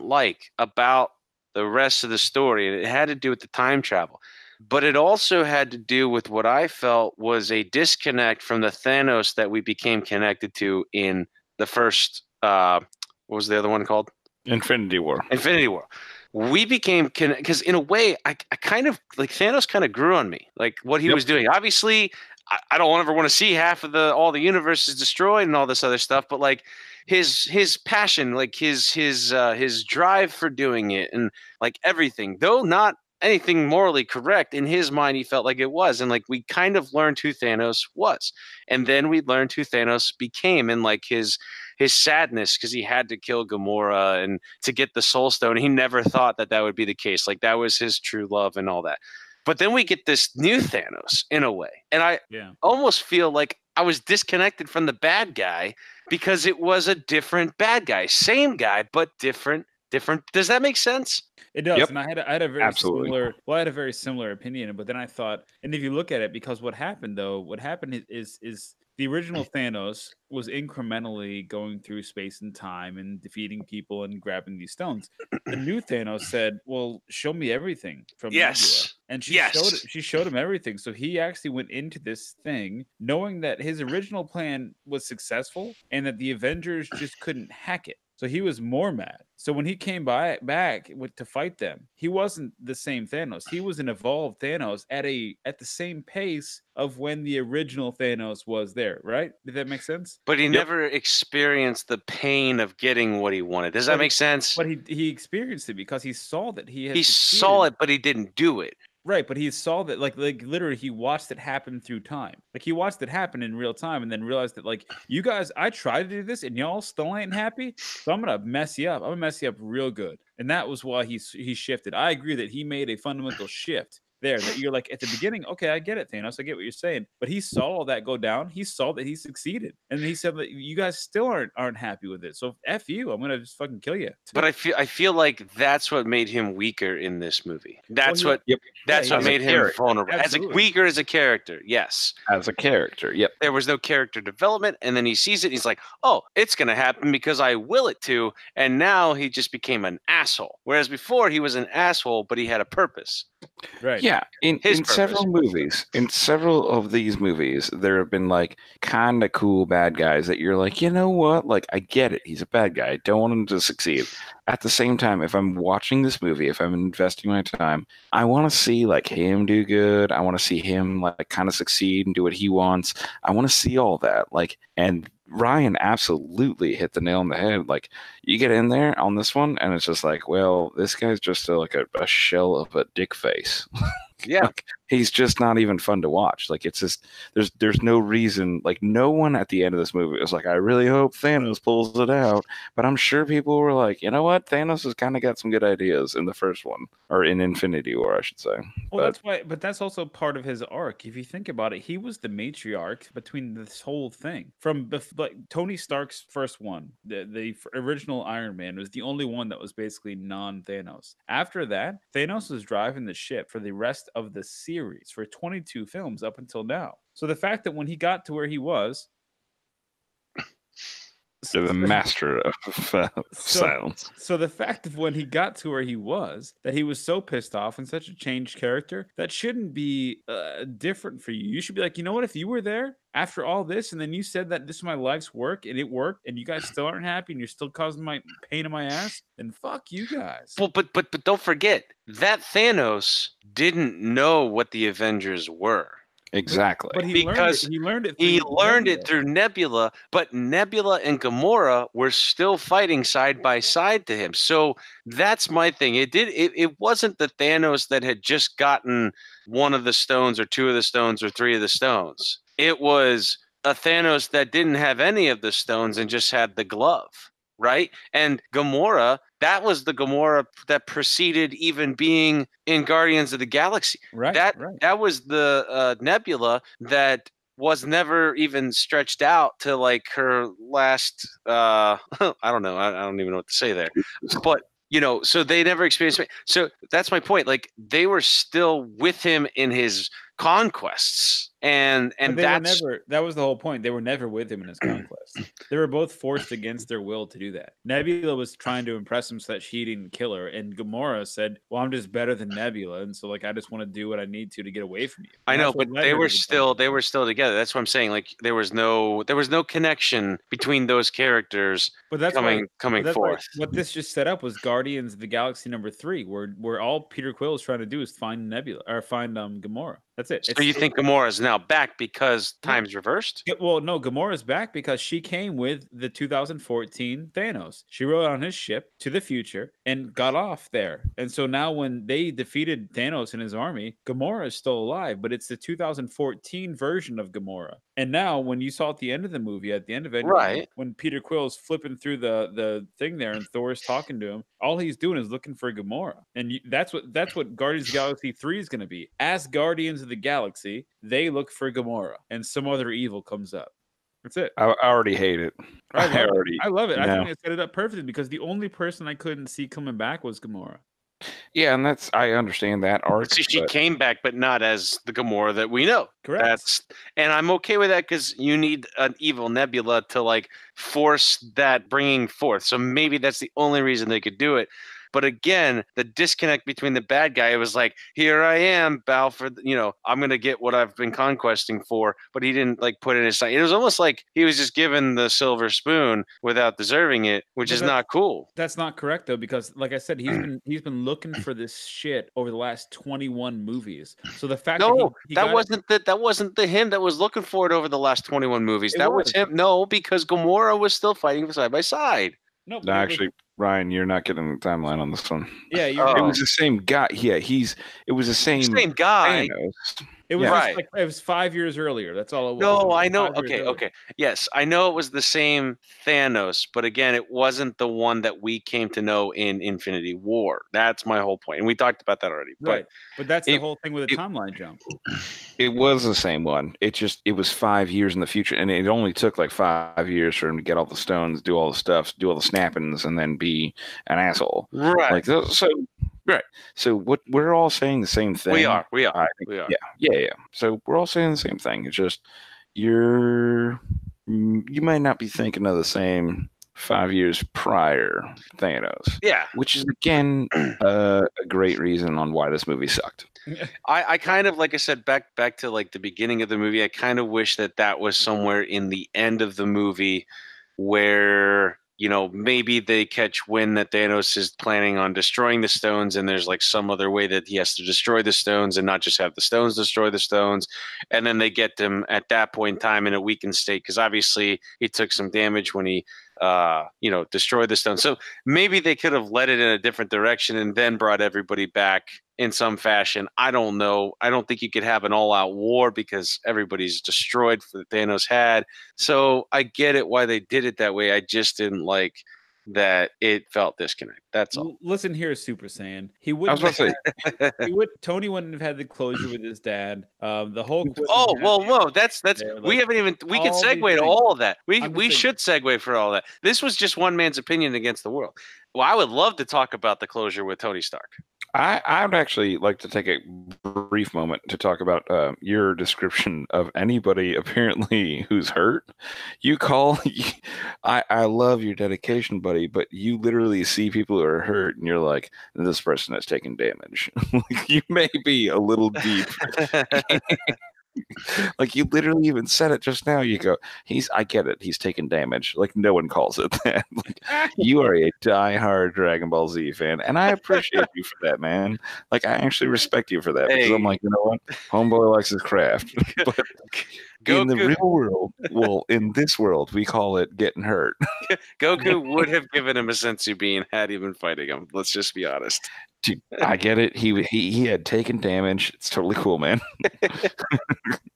like about the rest of the story, and it had to do with the time travel. But it also had to do with what I felt was a disconnect from the Thanos that we became connected to in the first, what was the other one called? Infinity War. Infinity War. We became, because in a way, I kind of, like Thanos kind of grew on me, like what he was doing. Obviously, I don't ever want to see half of all the universe is destroyed and all this other stuff, but like his passion, like his drive for doing it, and like everything, though not anything morally correct, in his mind he felt like it was. And like we kind of learned who Thanos was, and then we learned who Thanos became, and like his sadness because he had to kill Gamora and to get the Soul Stone. He never thought that would be the case, like that was his true love and all that. But then we get this new Thanos in a way, and I almost feel like I was disconnected from the bad guy because it was a different bad guy, same guy but different. Does that make sense? It does. Yep. And I had a very Absolutely. I had a very similar opinion, but then I thought, and if you look at it, because what happened is the original Thanos was incrementally going through space and time and defeating people and grabbing these stones. The new Thanos said, well, show me everything from Nebula. And she showed him everything. So he actually went into this thing knowing that his original plan was successful and that the Avengers just couldn't hack it. So he was more mad. So when he came back to fight them, he wasn't the same Thanos. He was an evolved Thanos at the same pace of when the original Thanos was there, right? Did that make sense? But he never experienced the pain of getting what he wanted. Does that make sense? But he experienced it because he saw that he saw it, but he didn't do it. Right, but he saw that, like literally, he watched it happen through time. Like he watched it happen in real time, and then realized that, like, you guys, I tried to do this, and y'all still ain't happy. So I'm gonna mess you up. I'm gonna mess you up real good. And that was why he shifted. I agree that he made a fundamental shift there that you're like at the beginning, okay, I get it, Thanos, I get what you're saying, but he saw all that go down. He saw that he succeeded, and he said that you guys still aren't happy with it. So F you, I'm gonna just fucking kill you. But I feel like that's what made him weaker in this movie. That's what made him vulnerable. Weaker as a character. Yes, as a character. Yep. There was no character development, and then he sees it. And he's like, "Oh, it's gonna happen because I will it to." And now he just became an asshole. Whereas before he was an asshole, but he had a purpose. Right. Yeah. In several movies, in several of these movies, there have been like kind of cool bad guys that you're like, you know what? Like, I get it. He's a bad guy. I don't want him to succeed. At the same time, if I'm watching this movie, if I'm investing my time, I want to see like him do good. I want to see him like kind of succeed and do what he wants. I want to see all that. Like, and Ryan absolutely hit the nail on the head. Like, you get in there on this one, and it's just like, well, this guy's just like a shell of a dick face. Yeah. Like, he's just not even fun to watch. Like, it's just there's no reason. Like, no one at the end of this movie was like, I really hope Thanos pulls it out. But I'm sure people were like, you know what? Thanos has kind of got some good ideas in the first one, or in Infinity War, I should say. Well, that's why, but that's also part of his arc. If you think about it, he was the matriarch between this whole thing. From like Tony Stark's first one, the original Iron Man was the only one that was basically non-Thanos. After that, Thanos was driving the ship for the rest of the series for 22 films up until now. So the fact that when he got to where he was, you're the master of silence. So the fact of when he got to where he was, that he was so pissed off and such a changed character, that shouldn't be different for you. You should be like, you know what? If you were there after all this, and then you said that this is my life's work, and it worked, and you guys still aren't happy, and you're still causing my pain in my ass, then fuck you guys. Well, but don't forget that Thanos didn't know what the Avengers were. Exactly. But he learned it through Nebula, but Nebula and Gamora were still fighting side by side to him. So that's my thing. It wasn't the Thanos that had just gotten one of the stones or two of the stones or three of the stones. It was a Thanos that didn't have any of the stones and just had the glove. Right? And Gamora, that was the Gamora that preceded even being in Guardians of the Galaxy. Right. That was the Nebula that was never even stretched out to like her last I don't know. I don't even know what to say there. But so they never experienced it. So that's my point. Like, they were still with him in his conquests. And that was the whole point. They were never with him in his conquest. They were both forced against their will to do that. Nebula was trying to impress him so that she didn't kill her, and Gamora said, well, I'm just better than Nebula, and so like I just want to do what I need to get away from you. And I know, but they were still together. That's what I'm saying. Like, there was no connection between those characters. But that's coming forth. What this just set up was Guardians of the Galaxy #3, where all Peter Quill is trying to do is find Nebula or find Gamora. That's it. So you think Gamora is now back because time's reversed? Well, no, Gamora's back because she came with the 2014 Thanos. She rode on his ship to the future and got off there. And so now when they defeated Thanos and his army, Gamora is still alive, but it's the 2014 version of Gamora. And now when you saw at the end of the movie, at the end of it, right, when Peter Quill's flipping through the thing there and Thor's talking to him, all he's doing is looking for Gamora. And that's what Guardians of the Galaxy 3 is going to be. As Guardians of the Galaxy, they look for Gamora and some other evil comes up. That's it. I already hate it. I love it. I think they set it up perfectly because the only person I couldn't see coming back was Gamora. Yeah, and I understand that arc. See, she came back, but not as the Gamora that we know. Correct. And I'm okay with that because you need an evil Nebula to like force that bringing forth. So maybe that's the only reason they could do it. But again, the disconnect between the bad guy, it was like, here I am, bow for, I'm going to get what I've been conquesting for. But he didn't like put it in his side. It was almost like he was just given the silver spoon without deserving it, which is not cool. That's not correct, though, because like I said, he's been looking for this shit over the last 21 movies. So the fact that wasn't him that was looking for it over the last 21 movies. That was him. No, because Gamora was still fighting side by side. No, actually, Ryan, you're not getting the timeline on this one. Yeah, it was the same guy. Yeah, it was the same guy. Thanos. It was Right. just like it was 5 years earlier. That's all it was. It No, was I know. 5 years Okay, earlier. okay. Yes, I know it was the same Thanos, but again, it wasn't the one that we came to know in Infinity War. That's my whole point, and we talked about that already. Right. But that's the it- whole thing with the it- timeline jump. It was the same one. It was 5 years in the future, and it only took like 5 years for him to get all the stones, do all the stuff, do all the snappings, and then be an asshole. Right. Like so, right. So what we're all saying the same thing. We are. I think, yeah. So we're all saying the same thing. It's just you might not be thinking of the same 5 years prior Thanos. Yeah. Which is again a great reason on why this movie sucked. I kind of, like I said, back to like the beginning of the movie, I kind of wish that was somewhere in the end of the movie where, maybe they catch wind that Thanos is planning on destroying the stones, and there's like some other way that he has to destroy the stones and not just have the stones destroy the stones. And then they get them at that point in time in a weakened state, because obviously he took some damage when he destroyed the stone. So maybe they could have led it in a different direction and then brought everybody back in some fashion. I don't know. I don't think you could have an all-out war because everybody's destroyed that Thanos had. So I get it why they did it that way. I just didn't like that it felt disconnect. That's all. Listen here, Super Saiyan. I was about to say, Tony wouldn't have had the closure with his dad. The Hulk. Oh, whoa! That's there, we like, haven't even. We can all these segue to things. all of that. I'm We just should segue for all that. This was just one man's opinion against the world. Well, I would love to talk about the closure with Tony Stark. I would actually like to take a brief moment to talk about your description of anybody apparently who's hurt. You call, I love your dedication, buddy, but you literally see people who are hurt and you're like, this person has taken damage. You may be a little deep. Like you literally even said it just now. You go, I get it. He's taken damage. Like no one calls it that. Like, you are a diehard Dragon Ball Z fan, and I appreciate you for that, man. Like I actually respect you for that because I'm like, you know what, homeboy likes his craft. But in the real world, in this world, we call it getting hurt. Goku would have given him a senzu bean had he been fighting him. Let's just be honest. Dude, I get it. He had taken damage. It's totally cool, man.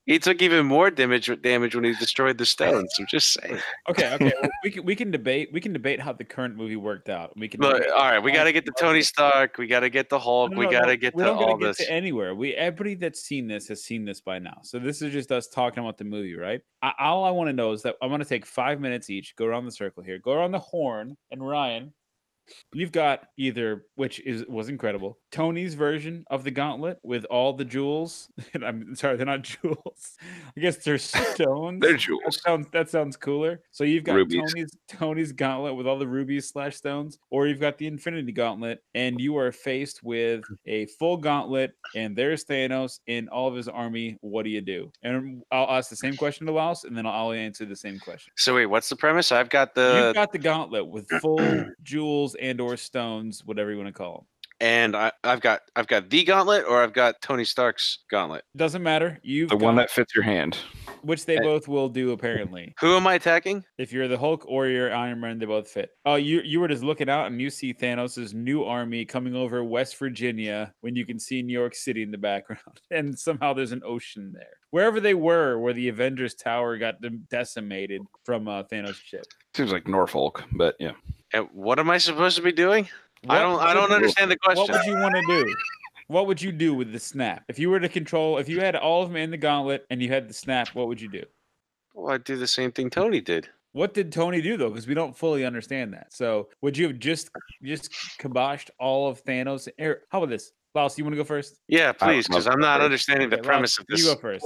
He took even more damage when he destroyed the stones. I'm just saying. Okay. Well, we can debate how the current movie worked out. We can. All right, we got to get to Tony Stark. We got to get the Hulk. We got to get to all this. To anywhere. Everybody that's seen this has seen this by now. So this is just us talking about the movie, right? All I want to know is that I'm going to take 5 minutes each. Go around the circle here. Go around the horn, and Ryan. You've got either, which was incredible, Tony's version of the gauntlet with all the jewels. I'm sorry, they're not jewels. I guess they're stones. They're jewels. That sounds cooler. So you've got Rubies. Tony's gauntlet with all the rubies / stones, or you've got the Infinity Gauntlet, and you are faced with a full gauntlet, and there's Thanos in all of his army. What do you do? And I'll ask the same question to Laos, and then I'll answer the same question. So wait, what's the premise? You've got the gauntlet with full jewels and or stones, whatever you want to call them. And I've got the gauntlet, or I've got Tony Stark's gauntlet. Doesn't matter. You've the one that fits your hand, which they both will do apparently. Who am I attacking? If you're the Hulk or you're Iron Man, they both fit. Oh, you were just looking out and you see Thanos' new army coming over West Virginia when you can see New York City in the background, and somehow there's an ocean there. Wherever they were, where the Avengers Tower got decimated from Thanos' ship. Seems like Norfolk, but yeah. And what am I supposed to be doing? I don't understand the question. What would you want to do? What would you do with the snap? If you were to control, if you had all of them in the gauntlet and you had the snap, what would you do? Well, I'd do the same thing Tony did. What did Tony do though? Because we don't fully understand that. So would you have just kiboshed all of Thanos? How about this? Klaus, you want to go first? Yeah, please, because I'm not understanding the premise of this. You go first.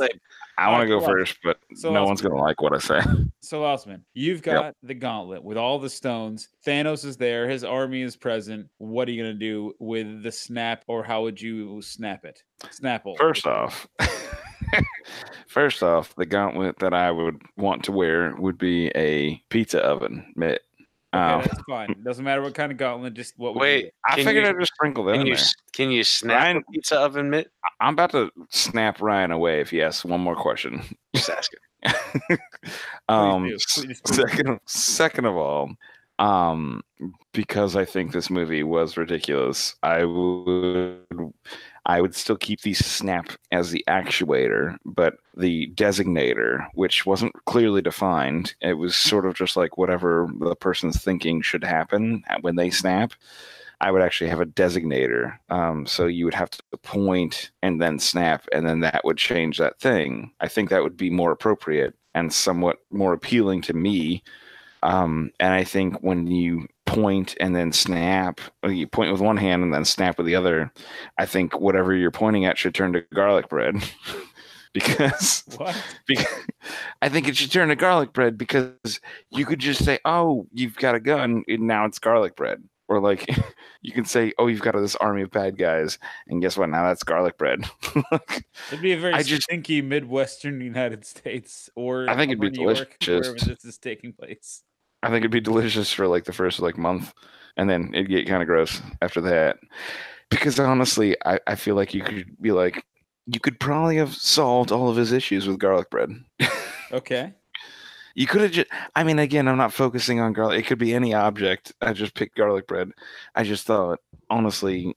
I want to go first, but no one's going to like what I say. So, Lausman, you've got the gauntlet with all the stones. Thanos is there. His army is present. What are you going to do with the snap, or how would you snap it? Snapple. First off, the gauntlet that I would want to wear would be a pizza oven mitt. Okay, that's fine. Doesn't matter what kind of gauntlet. Just what? Wait, I figured I'd just sprinkle that in there. Can you snap a pizza oven mitt? I'm about to snap Ryan away if he asks one more question. Just ask it. Please do. Second of all, because I think this movie was ridiculous, I would still keep the snap as the actuator, but the designator, which wasn't clearly defined, it was sort of just like whatever the person's thinking should happen when they snap. I would actually have a designator. So you would have to point and then snap, and then that would change that thing. I think that would be more appropriate and somewhat more appealing to me. And I think when you point and then snap, or you point with one hand and then snap with the other, I think whatever you're pointing at should turn to garlic bread. because I think it should turn to garlic bread, because you could just say, oh, you've got a gun, and now it's garlic bread. Or like you can say, oh, you've got this army of bad guys, and guess what? Now that's garlic bread. It'd be a very stinky Midwestern United States, or I think it'd be New delicious. York, wherever this is taking place. I think it'd be delicious for like the first like month, and then it'd get kind of gross after that. Because honestly, I feel like you could be like, you could probably have solved all of his issues with garlic bread. Okay. You could have just, I mean, again, I'm not focusing on garlic. It could be any object. I just picked garlic bread. I just thought, honestly,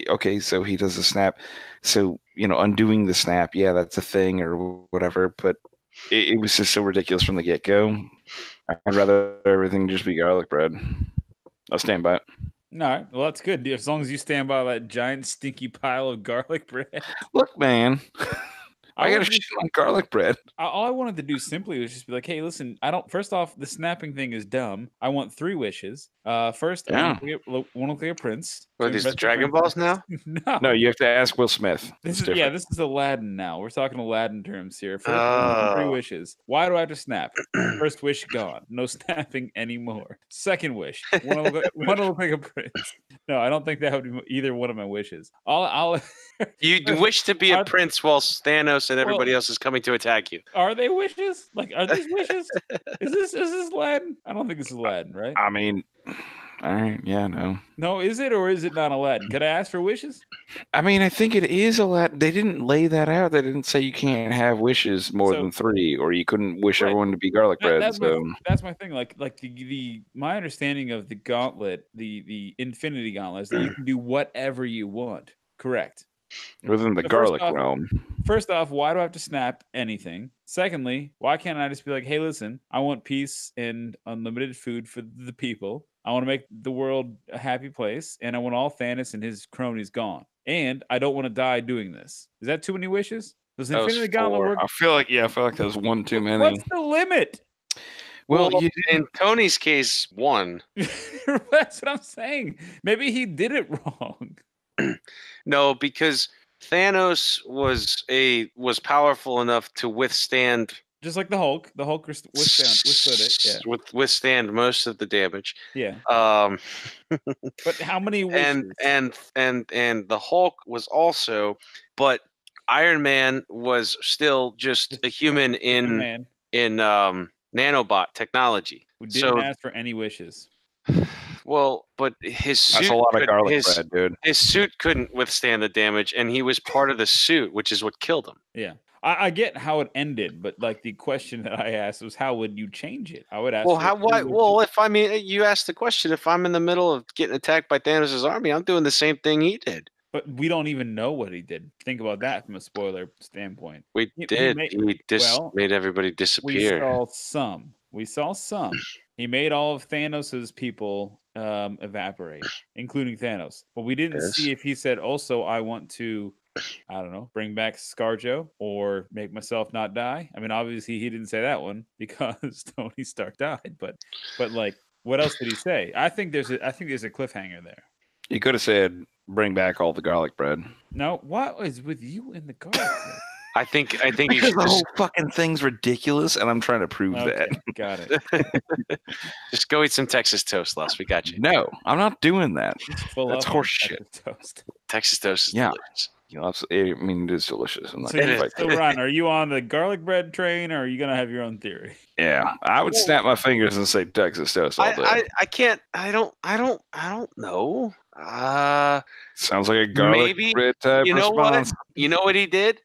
okay, so he does the snap. So, undoing the snap, yeah, that's a thing or whatever. But it was just so ridiculous from the get-go. I'd rather everything just be garlic bread. I'll stand by it. All right. Well, that's good. As long as you stand by that giant stinky pile of garlic bread. Look, man. I got to shit on garlic bread. All I wanted to do simply was just be like, hey, listen, first off, the snapping thing is dumb. I want 3 wishes. First, I want to look like a prince. What, these Dragon Balls now? No, you have to ask Will Smith. This is Aladdin now. We're talking Aladdin terms here. First, I want 3 wishes. Why do I have to snap? First wish, gone. No snapping anymore. Second wish, want to look like a prince. No, I don't think that would be either one of my wishes. You wish to be a prince while Thanos and everybody else is coming to attack you. Are they wishes? Like, are these wishes? Is this Aladdin? I don't think this is Aladdin, right? I mean, all right, yeah, no. No, is it, or is it not Aladdin? Could I ask for wishes? I mean, I think it is Aladdin. They didn't lay that out. They didn't say you can't have wishes more than 3, or you couldn't wish everyone to be garlic bread. That's my thing. Like my understanding of the gauntlet, the Infinity Gauntlet, is that you can do whatever you want. Correct. Within the garlic realm. First off, why do I have to snap anything? Secondly, why can't I just be like, hey, listen, I want peace and unlimited food for the people. I want to make the world a happy place, and I want all Thanos and his cronies gone. And I don't want to die doing this. Is that too many wishes? Does the Infinity Gauntlet work? I feel like there's one too many. What's the limit? Well, in Tony's case, 1. That's what I'm saying. Maybe he did it wrong. No, because Thanos was powerful enough to withstand, just like the Hulk. The Hulk withstood it. Yeah. Withstand most of the damage. Yeah. But how many wishes? And the Hulk was also, but Iron Man was still just a human in nanobot technology. We didn't ask for any wishes. Well, but his suit. That's a lot of garlic bread, dude. His suit couldn't withstand the damage, and he was part of the suit, which is what killed him. Yeah. I get how it ended, but like the question that I asked was, how would you change it? I would ask. You asked the question. If I'm in the middle of getting attacked by Thanos' army, I'm doing the same thing he did. But we don't even know what he did. Think about that from a spoiler standpoint. We did. He made everybody disappear. We saw some. He made all of Thanos' people evaporate, including Thanos. But we didn't see if he said, also, I want to, I don't know, bring back ScarJo or make myself not die. I mean, obviously he didn't say that one because Tony Stark died. But like, what else did he say? I think there's a cliffhanger there. He could have said, bring back all the garlic bread. No, what is with you and the garlic bread? I think because the whole fucking thing's ridiculous, and I'm trying to prove that. Got it. Just go eat some Texas toast, Les. We got you. No, I'm not doing that. That's horse shit. Texas toast is delicious. I mean, it is delicious. So Ryan, are you on the garlic bread train, or are you gonna have your own theory? Yeah, I would snap my fingers and say Texas toast all day. I can't. I don't know. Sounds like a garlic bread type response. You know what he did?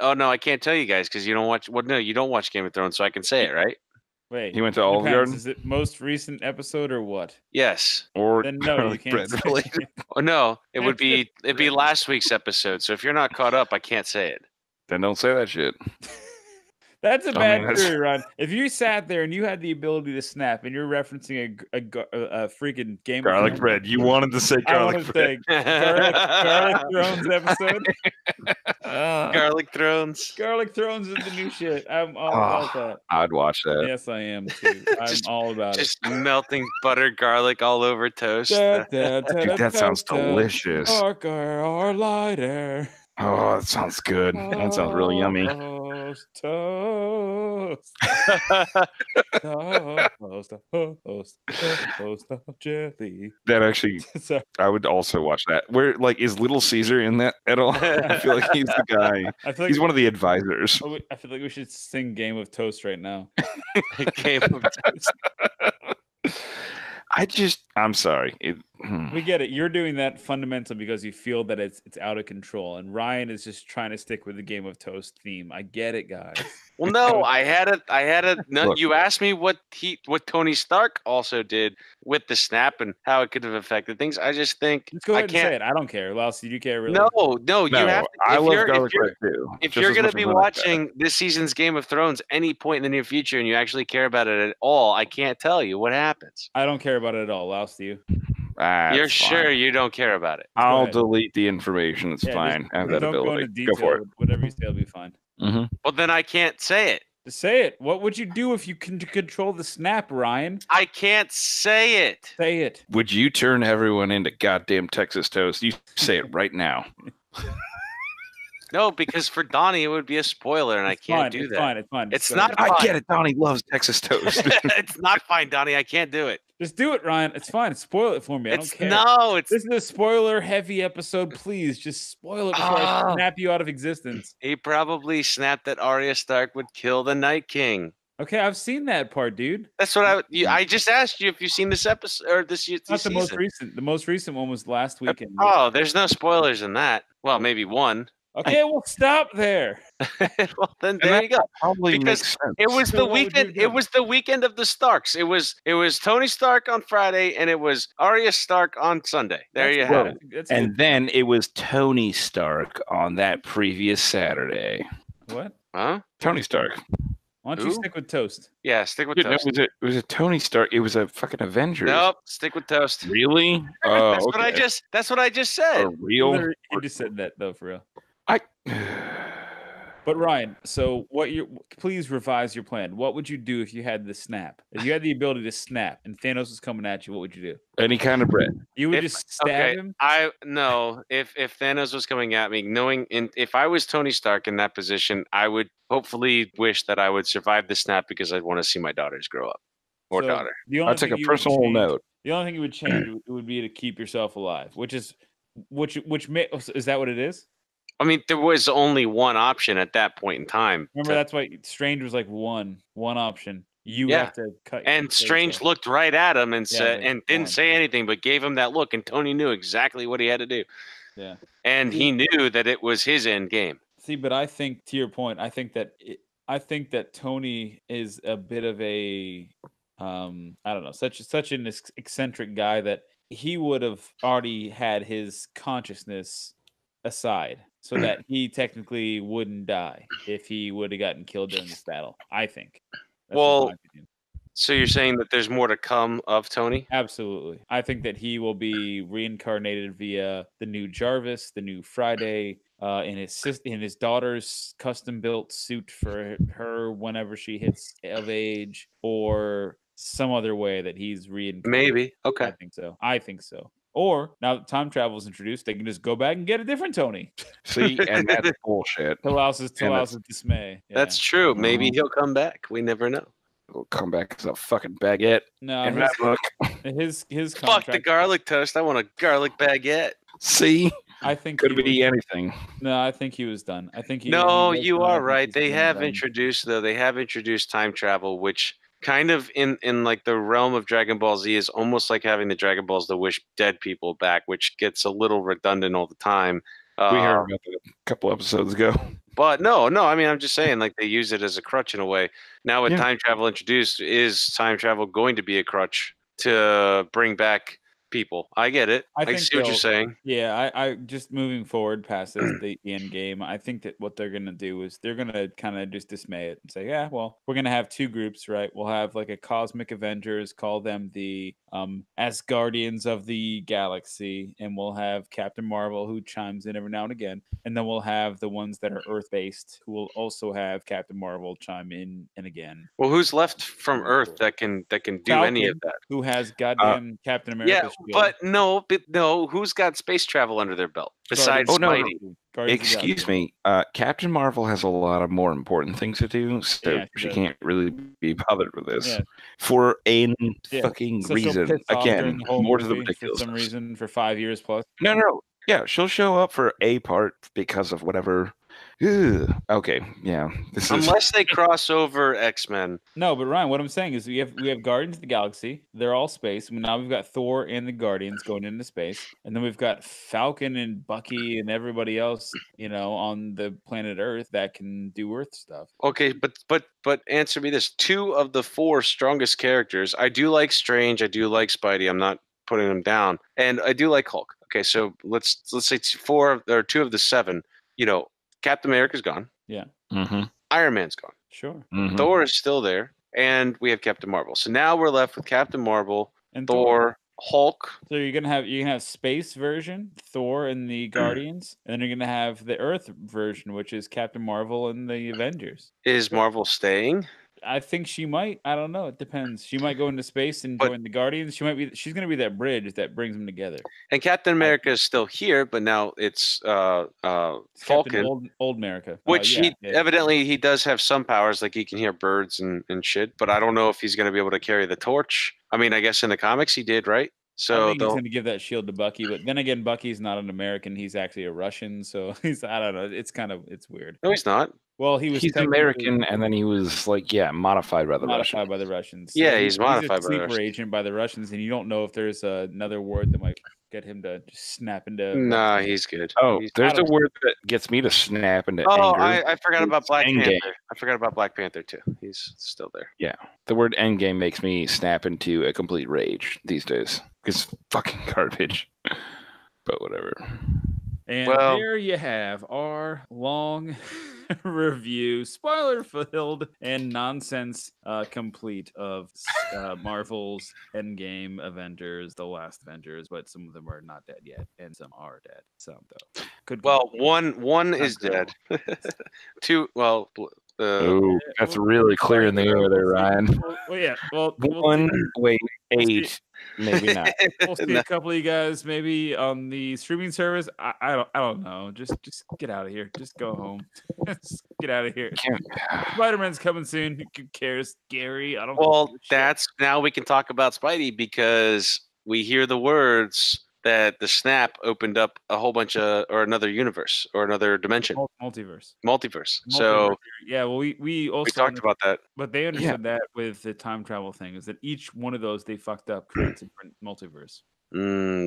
Oh no, I can't tell you guys because you don't watch. Well, no, you don't watch Game of Thrones, so I can say it, right? Wait. He went to it Olive depends. Garden? Is it most recent episode or what? Yes. Or Then no, you garlic can't bread say related? Oh no, it'd It's be last week's episode. So if you're not caught up, I can't say it. Then don't say that shit. That's a I bad mean, that's- theory, Ron. If you sat there and you had the ability to snap and you're referencing a freaking Game of Garlic Thrones bread. You wanted to say I garlic wanted to bread. say Garlic Thrones episode. Garlic Thrones. Garlic Thrones is the new shit. I'm all about that. I'd watch that. Yes, I am too. I'm Just- all about it. Just melting buttered garlic all over toast. Dude, that sounds delicious. Darker or lighter. Oh, that sounds good. That sounds really yummy. Toast. Toast of jelly. That actually, Sorry. I would also watch that. Where, like, is Little Caesar in that at all? I feel like he's the guy. I feel like He's one of the advisors. I feel like we should sing Game of Toast right now. Game of Toast. I'm sorry. We get it. You're doing that fundamental because you feel that it's out of control, and Ryan is just trying to stick with the Game of Toast theme. I get it, guys. Well, no, I had a. No, Look. you asked me what Tony Stark also did with the snap and how it could have affected things. I just think Let's go I ahead and say can't. it. I don't care. Louse, do you care really? No, you No, have to. I If love you're, garlic if you're, bread too. if just you're as going much to be as I like that. watching this season's Game of Thrones any point in the near future and you actually care about it at all, I can't tell you what happens. I don't care about it at all. Louse, do you? You're It's fine. sure you don't care about it? I'll ahead. delete the information. It's Yeah, fine. I have that don't go ability. into Go detail. for it. Whatever you say will be fine. Mm-hmm. Well, then I can't say it. Just say it. What would you do if you can control the snap, Ryan? I can't say it. Say it. Would you turn everyone into goddamn Texas toast? You say it right now. No, because for Donnie it would be a spoiler, and I can't do that. It's fine. It's Just not go ahead. I get it. Donnie loves Texas toast. It's not fine, Donnie. I can't do it. Just do it, Ryan. It's fine. Spoil it for me. I don't care. No, This is a spoiler-heavy episode. Please, just spoil it before I Oh. snap you out of existence. he probably snapped that Arya Stark would kill the Night King. Okay, I've seen that part, dude. That's what I just asked you if you've seen this episode or this Not season. the most recent. The most recent one was last weekend. Oh, there's no spoilers in that. Well, maybe one. Okay, well, stop there. Well, then And there that you go. Probably Because makes sense. It was So the what would you weekend. have It done? was the weekend of the Starks. It was Tony Stark on Friday, and it was Arya Stark on Sunday. There That's you good. have it. That's And then it was Tony Stark on that previous Saturday. good. What? Huh? Tony Stark. Why don't you Who? stick with toast? Yeah, stick with Dude, toast. it was a Tony Stark. It was a fucking Avengers. Nope, stick with toast. Really? Oh, That's what I okay. just. That's what I just A said. real. Literally, you just said that though, for real. I. But Ryan, so please revise your plan. What would you do if you had the snap? If you had the ability to snap and Thanos was coming at you, what would you do? Any kind of bread. You would If- just stab Okay, him? no. If Thanos was coming at me, if I was Tony Stark in that position, I would hopefully wish that I would survive the snap because I'd want to see my daughters grow up or So, daughter. The only I'll take thing a you would personal change- note. The only thing you would change would be to keep yourself alive, which is is that what it is? I mean, there was only one option at that point in time. Remember, that's why Strange was like one option. You Yeah. have to cut. And kill Strange yourself. looked right at him and said, like, and didn't one. say anything, but gave him that look, and Tony knew exactly what he had to do, Yeah. and he knew that it was his end game. See, but I think to your point, I think that Tony is a bit of a I don't know, such an eccentric guy that he would have already had his consciousness aside, so that he technically wouldn't die if he would have gotten killed during this battle. I think. That's just Well, my opinion. So you're saying that there's more to come of Tony? Absolutely. I think that he will be reincarnated via the new Jarvis, the new Friday, in his daughter's custom built suit for her whenever she hits of age, or some other way that he's reincarnated. Maybe. Okay. I think so. Or now that time travel is introduced, they can just go back and get a different Tony. See, and that's bullshit. To Louse's that's- dismay. Yeah. That's true. Maybe he'll come back. We never know. We'll come back as a fucking baguette. No, in that book. his Fuck the contract. garlic toast. I want a garlic baguette. See, I think could he be was- anything. No, I think he was done. I think he. No, he was you done. I are think right. he's They been have done. introduced time travel, which kind of in like the realm of Dragon Ball Z is almost like having the Dragon Balls to wish dead people back, which gets a little redundant all the time. We heard about that a couple episodes ago. But no, I mean, I'm just saying, like, they use it as a crutch in a way. Now with time travel introduced, is time travel going to be a crutch to bring back people? I get it. I see what you're saying. Yeah, I just moving forward past this, the end game. I think that what they're gonna do is they're gonna kind of just dismay it and say, yeah, well, we're gonna have two groups, right? We'll have like a cosmic Avengers, call them the Asgardians of the Galaxy, and we'll have Captain Marvel who chimes in every now and again, and then we'll have the ones that are Earth based who will also have Captain Marvel chime in and again. Well, who's left from Earth that can do Falcon, any of that? Who has goddamn Captain America? Yeah, but no, who's got space travel under their belt besides Spidey? Excuse me. Captain Marvel has a lot of more important things to do, so she can't really be bothered with this for a fucking reason. Again, more to the ridiculous. For some reason, for 5 years plus. No. Yeah, she'll show up for a part because of whatever. Ugh. Okay, yeah. Unless they cross over X-Men. No, but Ryan, what I'm saying is we have Guardians of the Galaxy. They're all space. Now we've got Thor and the Guardians going into space, and then we've got Falcon and Bucky and everybody else, on the planet Earth that can do Earth stuff. Okay, but answer me this: 2 of the 4 strongest characters. I do like Strange. I do like Spidey. I'm not putting them down, and I do like Hulk. Okay, so let's say 4 or 2 of the 7. Captain America's gone. Yeah. Mm-hmm. Iron Man's gone. Sure. Mm-hmm. Thor is still there, and we have Captain Marvel. So now we're left with Captain Marvel, and Thor, Hulk. So you're gonna have space version, Thor and the Guardians, and then you're gonna have the Earth version, which is Captain Marvel and the Avengers. Is Marvel staying? I think she might. I don't know. It depends. She might go into space and join the Guardians. She's going to be that bridge that brings them together. And Captain America is still here, but now it's Falcon, old America, which evidently he does have some powers, like he can hear birds and shit. But I don't know if he's going to be able to carry the torch. I mean, I guess in the comics he did, right? So I think he's going to give that shield to Bucky, but then again, Bucky's not an American; he's actually a Russian. So I don't know. It's weird. No, he's not. Well, he's American, and then he was modified by the Russians. Yeah, he's modified by the Russians. Agent by the Russians, and you don't know if there's another word that might get him to just snap into. Nah, he's good. There's a word that gets me to snap into anger. I forgot about Black Panther. I forgot about Black Panther too. He's still there. Yeah, the word endgame makes me snap into a complete rage these days. It's fucking garbage. But whatever. And there you have our long review, spoiler-filled and nonsense complete of Marvel's Endgame Avengers, the last Avengers, but some of them are not dead yet, and some are dead. Some though. One is dead. 2, that's really clear in the air there, Ryan. Well, yeah. Well, 1, wait, 8. Maybe not. We'll see a couple of you guys maybe on the streaming service. I don't know. Just get out of here. Just go home. Just get out of here. Spider-Man's coming soon. Who cares? Gary. I don't. Well, that's now we can talk about Spidey because we hear the words that the snap opened up a whole bunch of or another universe or another dimension. Multiverse. So yeah, well, we also talked about that, but they understood that with the time travel thing is that each one of those they fucked up creates a different multiverse.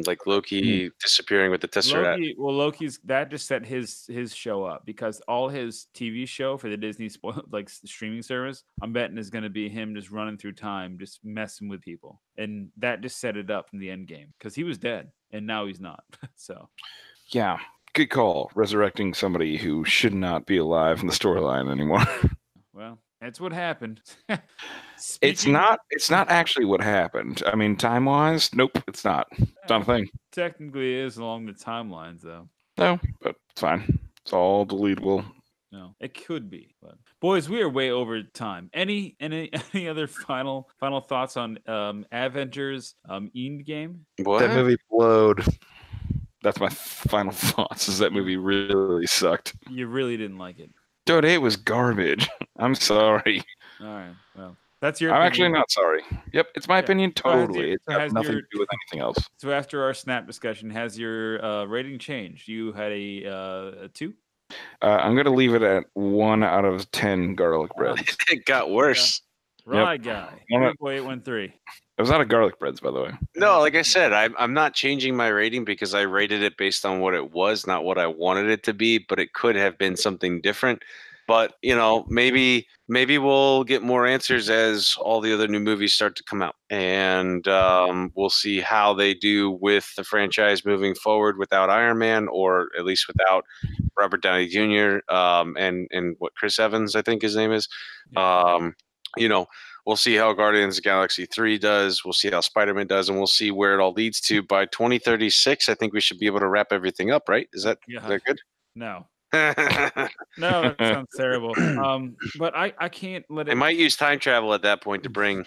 Like Loki disappearing with the Tesseract. Loki's that just set his show up because all his TV show for the Disney streaming service, I'm betting is going to be him just running through time, just messing with people, and that just set it up from the end game because he was dead and now he's not. So, yeah, good call. Resurrecting somebody who should not be alive in the storyline anymore. Well, that's what happened. It's not actually what happened. I mean, time-wise, nope, it's not. It's not a thing. Technically, it is along the timelines, though. No, but it's fine. It's all deletable. No, it could be. But boys, we are way over time. Any other final thoughts on Avengers Endgame? What? That movie blowed. That's my final thoughts. Is that movie really sucked? You really didn't like it. Dude, it was garbage. I'm sorry. All right. Well, that's your I'm opinion. actually not sorry. Yep, it's my opinion totally. It's got nothing to do with anything else. So after our snap discussion, has your rating changed? You had a 2? I'm going to leave it at 1 out of 10 garlic breads. It got worse. Rye guy. 813. It was out of garlic breads, by the way. No, like I said, I'm not changing my rating because I rated it based on what it was, not what I wanted it to be, but it could have been something different. But, maybe we'll get more answers as all the other new movies start to come out. And we'll see how they do with the franchise moving forward without Iron Man, or at least without Robert Downey Jr. And what Chris Evans, I think his name is. We'll see how Guardians of the Galaxy 3 does. We'll see how Spider-Man does, and we'll see where it all leads to. By 2036, I think we should be able to wrap everything up, right? Is that good? No. No, that sounds terrible. But I can't let it. I might use time travel at that point to bring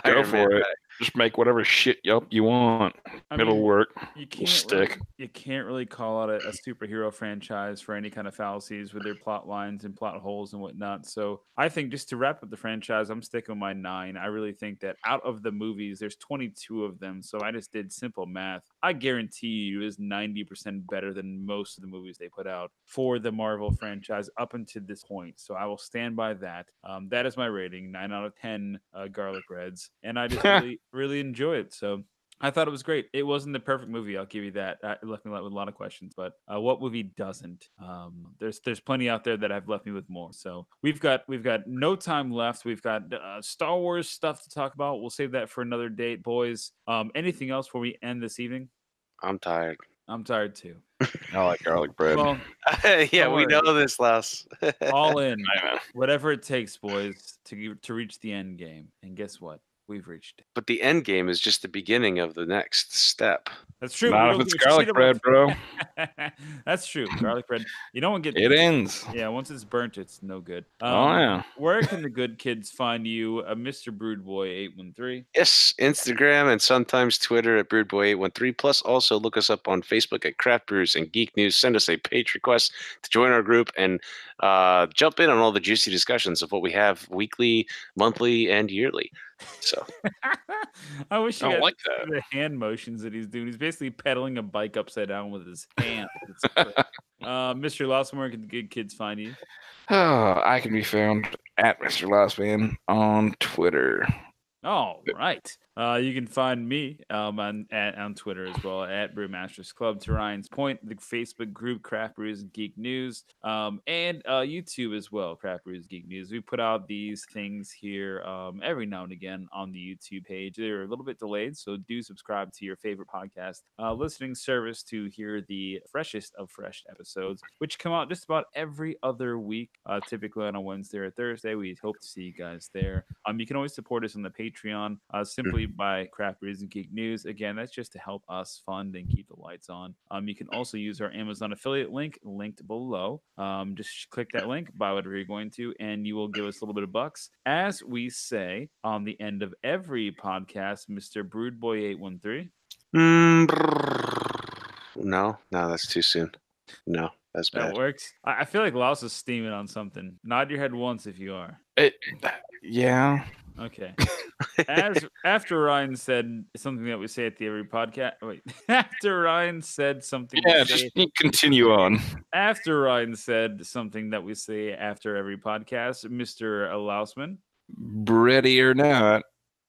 Go for it. Just make whatever shit you want. It'll work. You can't really call out a superhero franchise for any kind of fallacies with their plot lines and plot holes and whatnot. So I think just to wrap up the franchise, I'm sticking with my 9. I really think that out of the movies, there's 22 of them. So I just did simple math. I guarantee you is 90% better than most of the movies they put out for the Marvel franchise up until this point. So I will stand by that. That is my rating, 9 out of 10 garlic breads. And I just really enjoy it. So I thought it was great. It wasn't the perfect movie, I'll give you that. It left me with a lot of questions, but what movie doesn't? There's plenty out there that have left me with more. So we've got no time left. We've got Star Wars stuff to talk about. We'll save that for another date, boys. Anything else before we end this evening? I'm tired. I'm tired too. I like garlic bread. Well, yeah, we know this, Les. All in. Whatever it takes, boys, to reach the end game. And guess what? We've reached it. But the end game is just the beginning of the next step. That's true. Not if it's garlic bread, bro. That's true. Garlic bread. You don't get it ends. Yeah, once it's burnt, it's no good. Yeah. Where can the good kids find you, Mr. Broodboy813? Yes, Instagram and sometimes Twitter at Broodboy813. Plus, also look us up on Facebook at Craft Brews and Geek News. Send us a page request to join our group and jump in on all the juicy discussions of what we have weekly, monthly, and yearly. So I wish you I guys like could see the hand motions that he's doing. He's basically pedaling a bike upside down with his hand. Mr. Lossman, where can the good kids find you? I can be found at Mr. Lossman on Twitter. All right. You can find me on Twitter as well at Brewmasters Club. To Ryan's point, the Facebook group Craft Brews Geek News, and YouTube as well, Craft Brews Geek News. We put out these things here every now and again on the YouTube page. They're a little bit delayed, so do subscribe to your favorite podcast listening service to hear the freshest of fresh episodes, which come out just about every other week, typically on a Wednesday or Thursday. We hope to see you guys there. You can always support us on the Patreon simply by Craft Brews and Geek News. Again, that's just to help us fund and keep the lights on. You can also use our Amazon affiliate link linked below. Just click that link, buy whatever you're going to, and you will give us a little bit of bucks. As we say on the end of every podcast, Mr. Broodboy813. No, that's too soon. No, that's bad. That works. I feel like Laos is steaming on something. Nod your head once if you are. Yeah. Okay. After Ryan said something that we say at the every podcast. Wait. After Ryan said something. Yeah, just continue on. After Ryan said something that we say after every podcast, Mr. Lousman. Ready or not,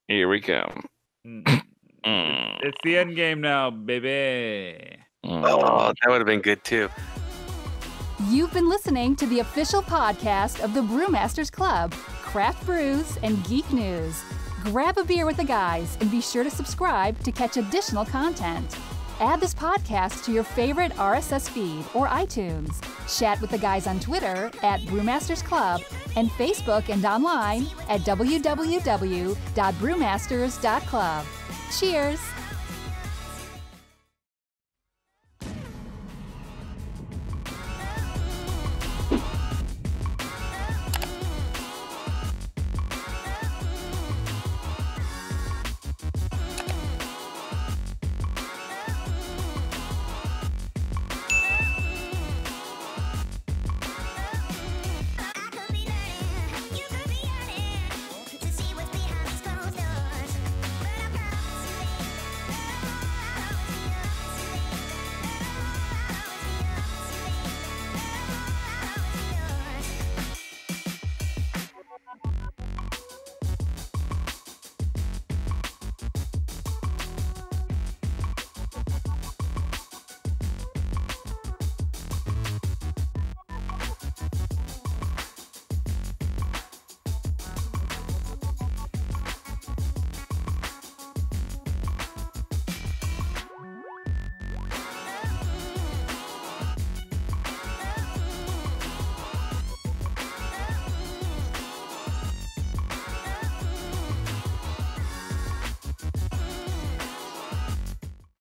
here we come. It's the end game now, baby. Oh, that would have been good too. You've been listening to the official podcast of the Brewmasters Club, Craft Brews and Geek News. Grab a beer with the guys and be sure to subscribe to catch additional content. Add this podcast to your favorite RSS feed or iTunes. Chat with the guys on Twitter at Brewmasters Club and Facebook and online at www.brewmasters.club. Cheers!